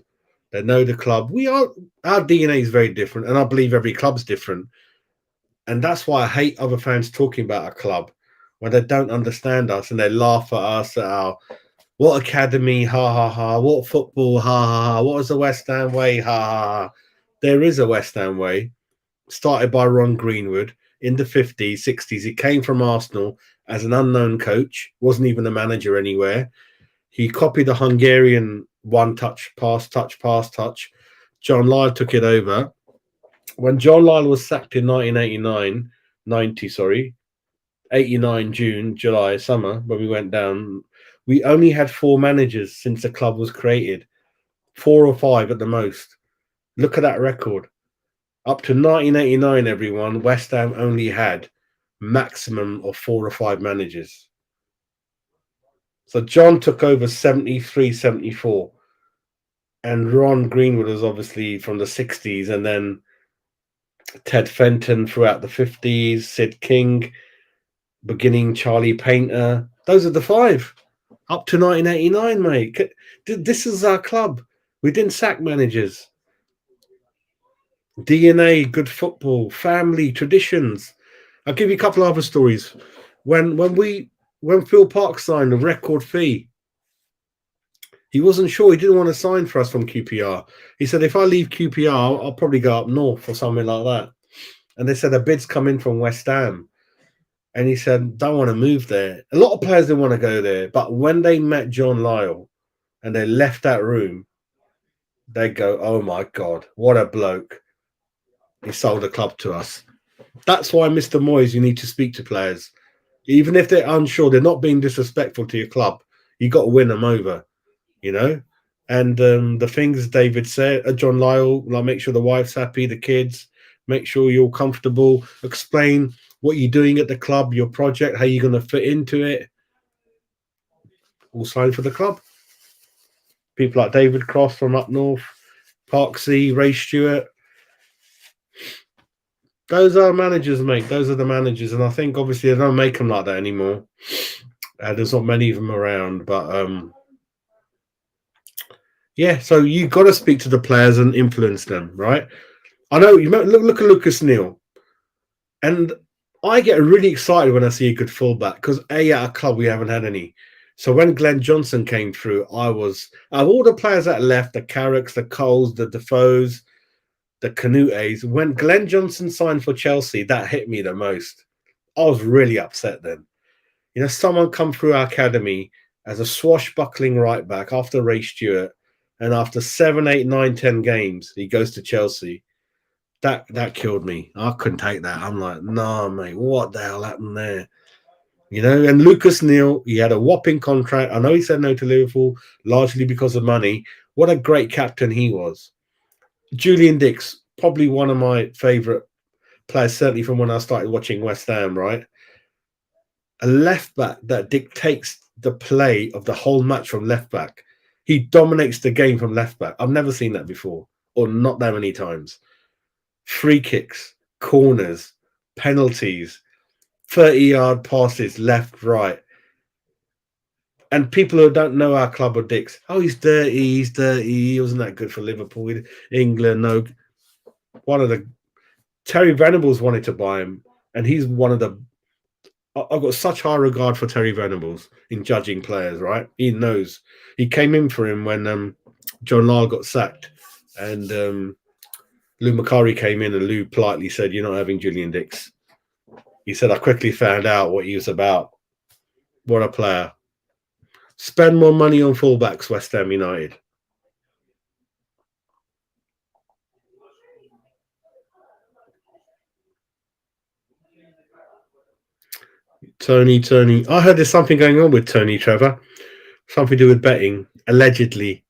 They know the club. Our DNA is very different, and I believe every club's different. And that's why I hate other fans talking about a club when they don't understand us and they laugh at us at our what academy, ha ha ha, what football, ha ha ha, what is the West Ham way, ha ha ha. There is a West Ham way, started by Ron Greenwood in the 50s, 60s. He came from Arsenal as an unknown coach, wasn't even a manager anywhere. He copied the Hungarian one touch, pass, touch, pass, touch. John Lyle took it over. When John Lyle was sacked in 89 June, July, summer, when we went down, we only had 4 managers since the club was created. 4 or 5 at the most. Look at that record. Up to 1989, everyone, West Ham only had maximum of 4 or 5 managers. So John took over 73, 74. And Ron Greenwood was obviously from the 60s, and then Ted Fenton throughout the 50s, Sid King, beginning Charlie Painter. Those are the 5 up to 1989, mate. This is our club. We didn't sack managers. DNA, good football, family, traditions. I'll give you a couple of other stories. When Phil Park signed a record fee, he wasn't sure. He didn't want to sign for us from QPR. He said, if I leave QPR, I'll probably go up north or something like that. And they said a bid's come in from West Ham. And he said, don't want to move there. A lot of players didn't want to go there. But when they met John Lyle and they left that room, they go, oh, my God, what a bloke. He sold the club to us. That's why, Mr. Moyes, you need to speak to players. Even if they're unsure, they're not being disrespectful to your club. You got to win them over, And the things David said, John Lyle, like make sure the wife's happy, the kids, make sure you're comfortable, explain what you're doing at the club, your project, how you're going to fit into it. All signed for the club. People like David Cross from up north, Parksy, Ray Stewart. Those are managers, mate. Those are the managers, and I think obviously they don't make them like that anymore. There's not many of them around, but yeah. So you got to speak to the players and influence them, right? I know you look at Lucas Neal, and I get really excited when I see a good fullback because at our club we haven't had any. So when Glenn Johnson came through, I was out of all the players that left, the Carricks, the Coles, the Defoes, the Canutes. When Glenn Johnson signed for Chelsea, that hit me the most. I was really upset then. You know, someone come through our academy as a swashbuckling right back after Ray Stewart, and after 7, 8, 9, 10 games, he goes to Chelsea. That killed me. I couldn't take that. I'm like, nah, mate, what the hell happened there? You know, and Lucas Neal, he had a whopping contract. I know he said no to Liverpool largely because of money. What a great captain he was. Julian Dix, probably one of my favourite players, certainly from when I started watching West Ham, right? A left back that dictates the play of the whole match from left back. He dominates the game from left back. I've never seen that before, or not that many times. Free kicks, corners, penalties, 30-yard passes left, right. And people who don't know our club are dicks. Oh, he's dirty. He wasn't that good for Liverpool. England, no. One of the Terry Venables wanted to buy him, and he's one of the. I've got such high regard for Terry Venables in judging players, right? He knows. He came in for him when John Lyle got sacked, and Lou Macari came in, and Lou politely said, "You're not having Julian Dix." He said, "I quickly found out what he was about. What a player! Spend more money on fullbacks, West Ham United." Tony. I heard there's something going on with Tony, Trevor. Something to do with betting, allegedly.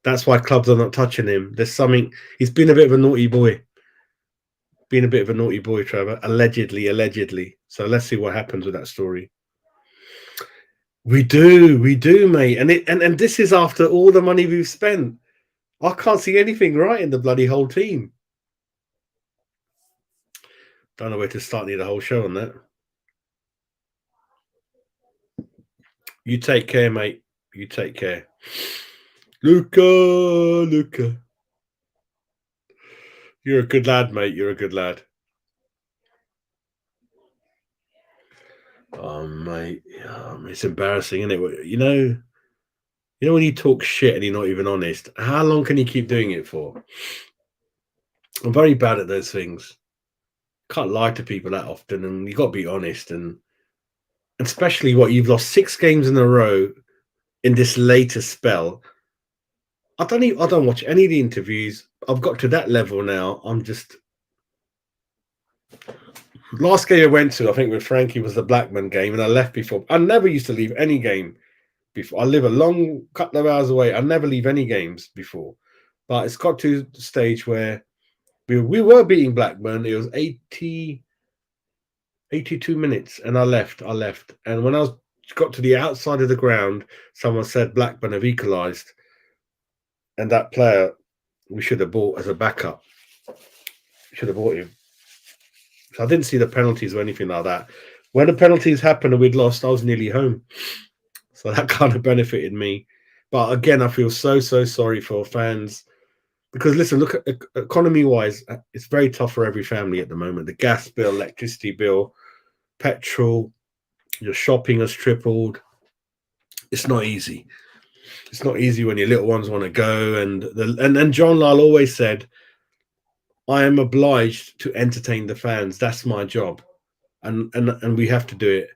That's why clubs are not touching him. There's something. He's been a bit of a naughty boy. Been a bit of a naughty boy, Trevor. Allegedly. So let's see what happens with that story. We do, mate. And this is after all the money we've spent. I can't see anything right in the bloody whole team. Don't know where to start. Need a whole show on that. You take care, mate. You take care. Luca. You're a good lad, mate. You're a good lad. Oh, mate. It's embarrassing, isn't it? You know when you talk shit and you're not even honest. How long can you keep doing it for? I'm very bad at those things. Can't lie to people that often, and you got to be honest. And especially what you've lost 6 games in a row in this latest spell. I don't watch any of the interviews. I've got to that level now. I'm just last game I went to, I think with Frankie was the Blackman game, and I left before. I never used to leave any game before. I live a long couple of hours away. I never leave any games before. But it's got to the stage where we were beating Blackburn. It was 82 minutes, and I left. And when I got to the outside of the ground, someone said Blackburn have equalised, and that player we should have bought as a backup. Should have bought him. So I didn't see the penalties or anything like that. When the penalties happened and we'd lost, I was nearly home. So that kind of benefited me. But again, I feel so sorry for fans. Because listen, look at economy-wise, it's very tough for every family at the moment. The gas bill, electricity bill, petrol, your shopping has tripled. It's not easy. It's not easy when your little ones want to go. And John Lyle always said, I am obliged to entertain the fans. That's my job. And we have to do it.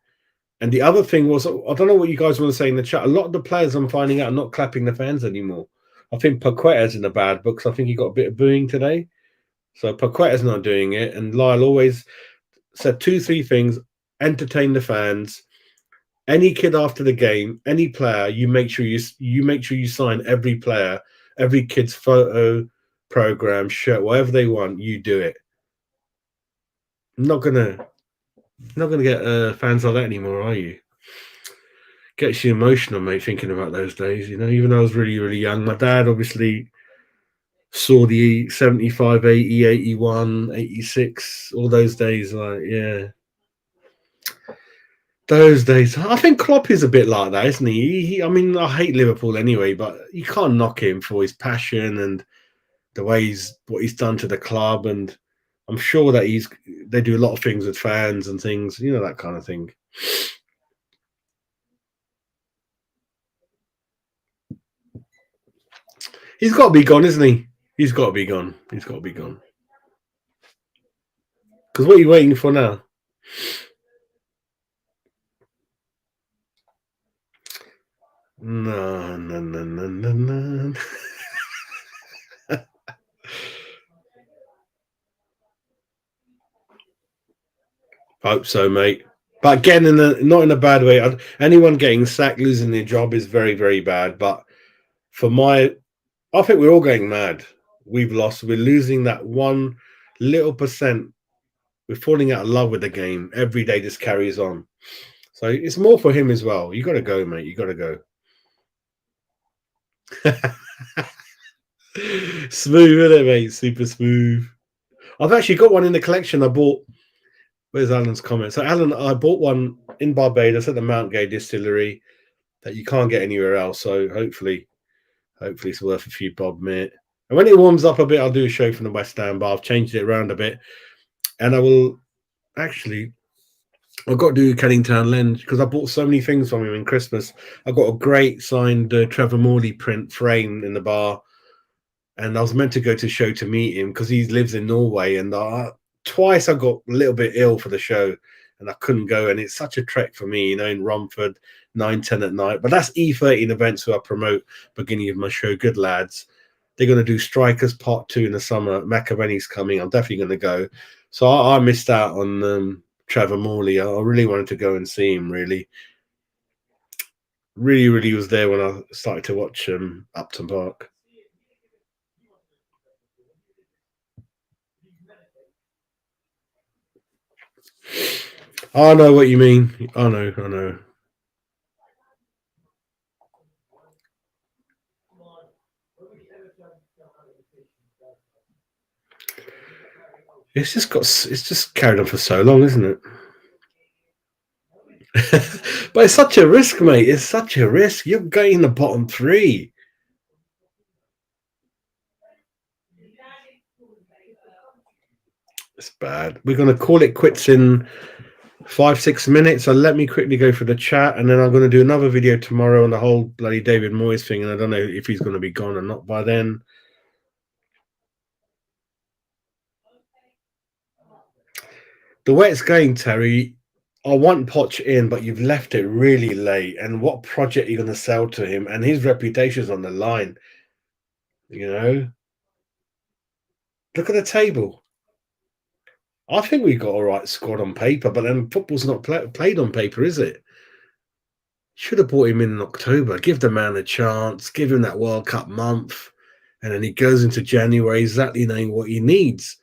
And the other thing was, I don't know what you guys want to say in the chat. A lot of the players I'm finding out are not clapping the fans anymore. I think Paqueta's in the bad books. I think he got a bit of booing today. So Paqueta's not doing it. And Lyle always said 2-3 things: entertain the fans. Any kid after the game, any player, you make sure you sign every player, every kid's photo, program, shirt, whatever they want. You do it. I'm not gonna get fans like that anymore, are you? Gets you emotional, mate, thinking about those days. You know, even though I was really young, my dad obviously Saw the 75, 80, 81, 86, all those days. Like, yeah, those days. I think Klopp is a bit like that, isn't he? I mean, I hate Liverpool anyway, but you can't knock him for his passion and the way what he's done to the club. And I'm sure that they do a lot of things with fans and things, that kind of thing. He's got to be gone, isn't he? He's got to be gone. He's got to be gone. Because what are you waiting for now? No, no, no, no, no, no. Hope so, mate. But again, not in a bad way. Anyone getting sacked, losing their job is very, very bad. But I think we're all going mad. We've lost. We're losing that one little percent. We're falling out of love with the game. Every day this carries on. So it's more for him as well. You got to go, mate. You got to go. Smooth, isn't it, mate? Super smooth. I've actually got one in the collection. I bought. Where's Alan's comment? So, Alan, I bought one in Barbados at the Mount Gay Distillery that you can't get anywhere else. So, hopefully it's worth a few bob, mate. And when it warms up a bit, I'll do a show from the West Ham bar. I've changed it around a bit, and I will actually. I've got to do Kennington Lens because I bought so many things from him in Christmas. I got a great signed Trevor Morley print frame in the bar, and I was meant to go to the show to meet him because he lives in Norway. And twice I got a little bit ill for the show, and I couldn't go. And it's such a trek for me, in Romford, 9-10 at night. But that's E13 events who I promote beginning of my show. Good lads. They're going to do Strikers Part 2 in the summer. Macaroni's coming. I'm definitely going to go. So I missed out on Trevor Morley. I really wanted to go and see him, really. Really, really was there when I started to watch Upton Park. I know what you mean. I know. It's just carried on for so long, isn't it? But it's such a risk, mate. It's such a risk. You're getting the bottom three. It's bad. We're going to call it quits in 5-6 minutes. So let me quickly go for the chat, and then I'm going to do another video tomorrow on the whole bloody David Moyes thing. And I don't know if he's going to be gone or not by then. The way it's going, Terry, I want Poch in, but you've left it really late. And what project are you going to sell to him? And his reputation's on the line. Look at the table. I think we've got a right squad on paper, but then football's not played on paper, is it? Should have brought him in October. Give the man a chance. Give him that World Cup month. And then he goes into January exactly knowing what he needs.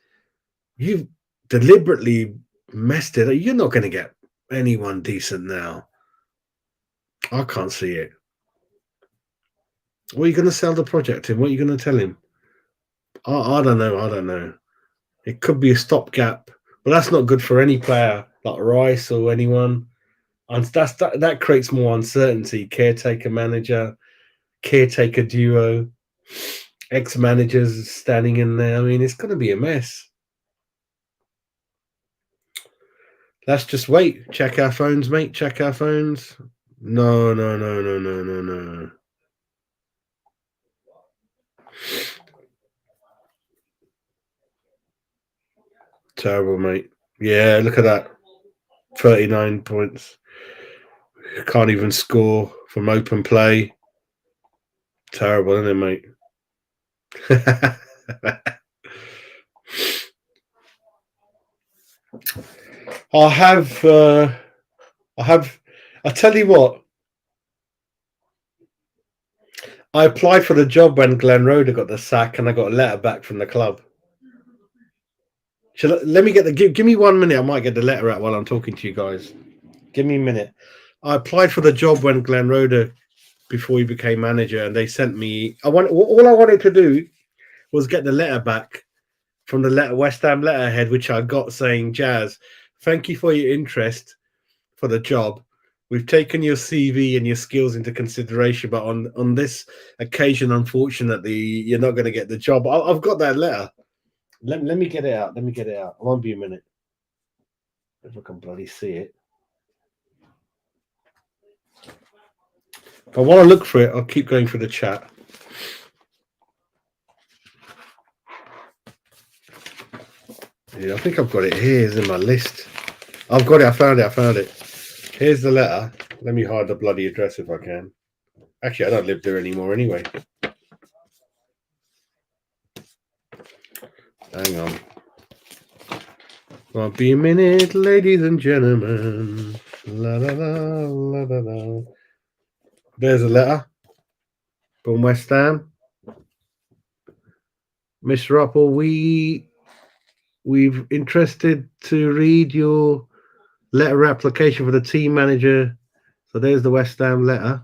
You've deliberately messed it up. You're not going to get anyone decent now. I can't see it. What are you going to sell the project in? What are you going to tell him? I don't know. It could be a stopgap, but that's not good for any player like Rice or anyone. And that creates more uncertainty. Caretaker manager, caretaker duo, ex-managers standing in there. I mean, it's going to be a mess. Let's just wait. Check our phones, mate. Check our phones. No. Terrible, mate. Yeah, look at that. 39 points. Can't even score from open play. Terrible, isn't it, mate? I tell you what, I applied for the job when Glenn Roeder got the sack and I got a letter back from the club. Let me give me 1 minute. I might get the letter out while I'm talking to you guys. Give me a minute. I applied for the job when Glenn Roeder, before he became manager, and they sent me. All I wanted to do was get the letter back from the West Ham letterhead, which I got saying, Jazz, thank you for your interest for the job. We've taken your CV and your skills into consideration, but on this occasion, unfortunately, you're not going to get the job. I've got that letter. Let me get it out. Let me get it out. It won't be a minute. If I can bloody see it. But while I look for it, I'll keep going through the chat. Yeah, I think I've got it here. It's in my list. I've got it. I found it. Here's the letter. Let me hide the bloody address if I can. Actually, I don't live there anymore anyway. Hang on. Won't be a minute, ladies and gentlemen. La la la la la la. There's a letter from West Ham. Mr. Upple, we've interested to read your letter application for the team manager. So there's the West Ham letter.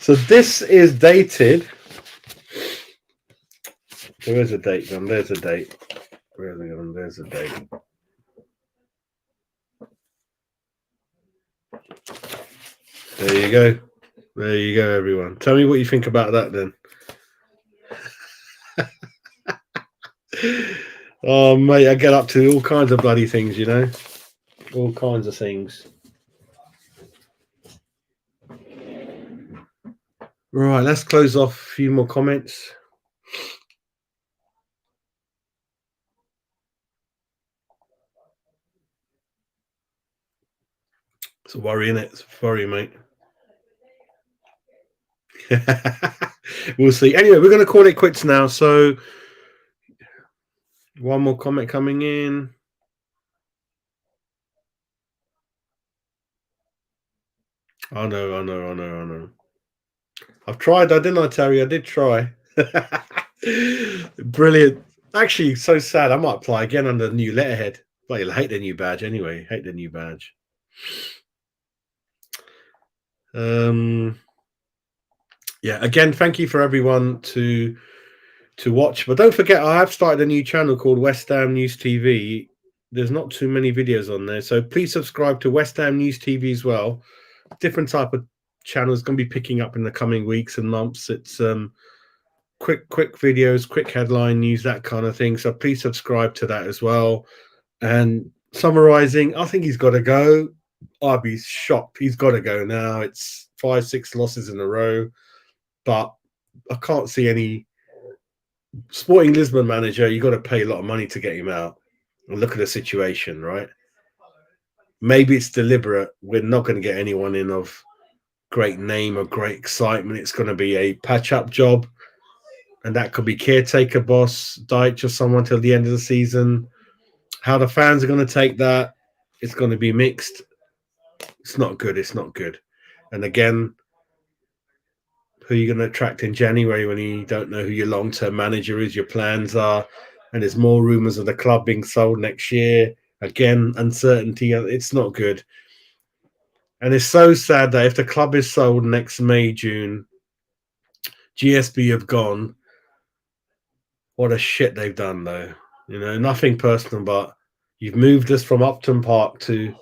So this is dated. Where's the date gone? There's a date. Where's it gone? There's a date. There you go. There you go, everyone. Tell me what you think about that then. Oh, mate, I get up to all kinds of bloody things, you know? All kinds of things. Right, let's close off a few more comments. It's a worry, innit? It's a worry, mate. We'll see. Anyway, we're going to call it quits now. So, one more comment coming in. I know. I've tried, didn't I, Terry? I did try. Brilliant. Actually, so sad. I might apply again under the new letterhead. But you'll hate the new badge anyway. Hate the new badge. Yeah, again, thank you for everyone to watch. But don't forget, I have started a new channel called West Ham News TV. There's not too many videos on there. So please subscribe to West Ham News TV as well. Different type of channel is going to be picking up in the coming weeks and months. It's quick videos, quick headline news, that kind of thing. So please subscribe to that as well. And summarizing, I think he's got to go. I'd be shocked. He's got to go now. It's 5-6 losses in a row. But I can't see any Sporting Lisbon manager. You've got to pay a lot of money to get him out. And look at the situation, right? Maybe it's deliberate. We're not going to get anyone in of great name or great excitement. It's going to be a patch-up job. And that could be caretaker boss, Deitch, or someone till the end of the season. How the fans are going to take that, it's going to be mixed. It's not good. It's not good. And again, who are you going to attract in January when you don't know who your long-term manager is, your plans are, and there's more rumours of the club being sold next year. Again, uncertainty. It's not good. And it's so sad that if the club is sold next May, June, GSB have gone. What a shit they've done, though. You know, nothing personal, but you've moved us from Upton Park to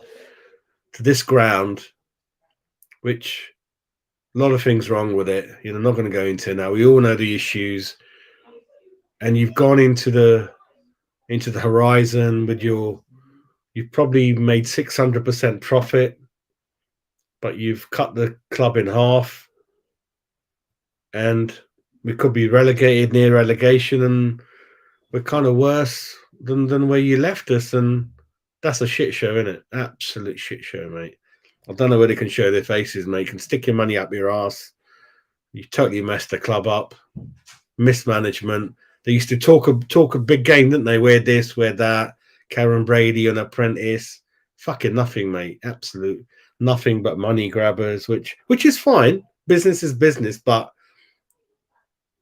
this ground, which a lot of things wrong with it. You know, I'm not going to go into now. We all know the issues, and you've gone into the horizon with you've probably made 600% profit, but you've cut the club in half, and we could be relegated, near relegation, and we're kind of worse than where you left us, and that's a shit show, isn't it? Absolute shit show, mate. I don't know where they can show their faces, mate. You can stick your money up your ass. You totally messed the club up. Mismanagement. They used to talk a big game, didn't they? Wear this, wear that. Karen Brady, an apprentice. Fucking nothing, mate. Absolute nothing but money grabbers, which is fine. Business is business, but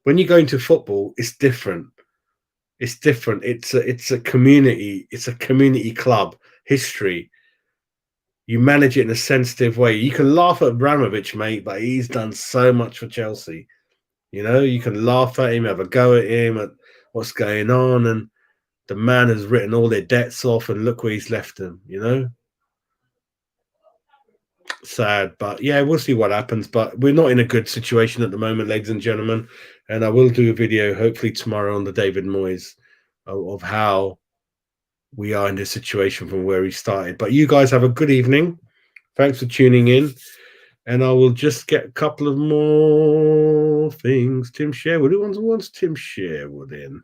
when you go into football, it's different. It's different. It's a community. It's a community club history. You manage it in a sensitive way. You can laugh at Abramovich, mate, but he's done so much for Chelsea. You know, you can laugh at him, have a go at him, at what's going on, and the man has written all their debts off, and look where he's left them. You know, sad, but yeah, we'll see what happens. But we're not in a good situation at the moment, ladies and gentlemen. And I will do a video hopefully tomorrow on the David Moyes of how we are in this situation from where he started. But you guys have a good evening. Thanks for tuning in. And I will just get a couple of more things. Tim Sherwood. Who wants Tim Sherwood in?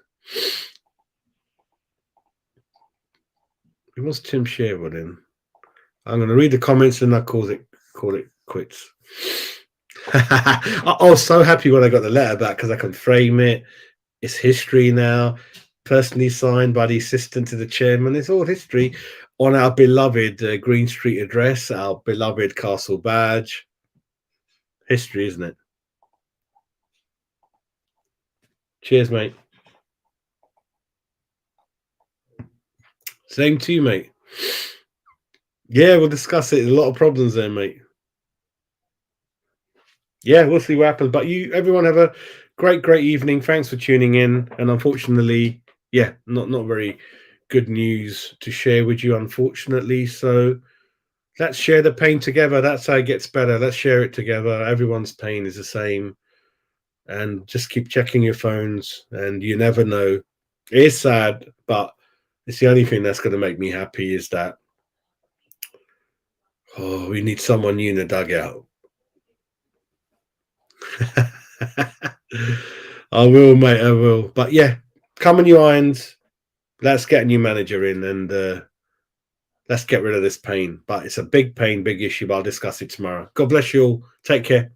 Who wants Tim Sherwood in? I'm going to read the comments and I'll call it quits. I was so happy when I got the letter back because I can frame it. It's history now. Personally signed by the assistant to the chairman. It's all history on our beloved Green Street address, our beloved castle badge. History, isn't it? Cheers, mate. Same to you, mate. Yeah, we'll discuss it. There's a lot of problems there, mate. Yeah, we'll see what happens. But everyone have a great evening. Thanks for tuning in. And unfortunately, yeah, not very good news to share with you, unfortunately. So let's share the pain together. That's how it gets better. Let's share it together. Everyone's pain is the same. And just keep checking your phones. And you never know. It is sad, but it's the only thing that's going to make me happy is that, we need someone new in the dugout. I will, mate. I will. But yeah, come on, you irons. Let's get a new manager in and let's get rid of this pain. But it's a big pain, big issue. But I'll discuss it tomorrow. God bless you all. Take care.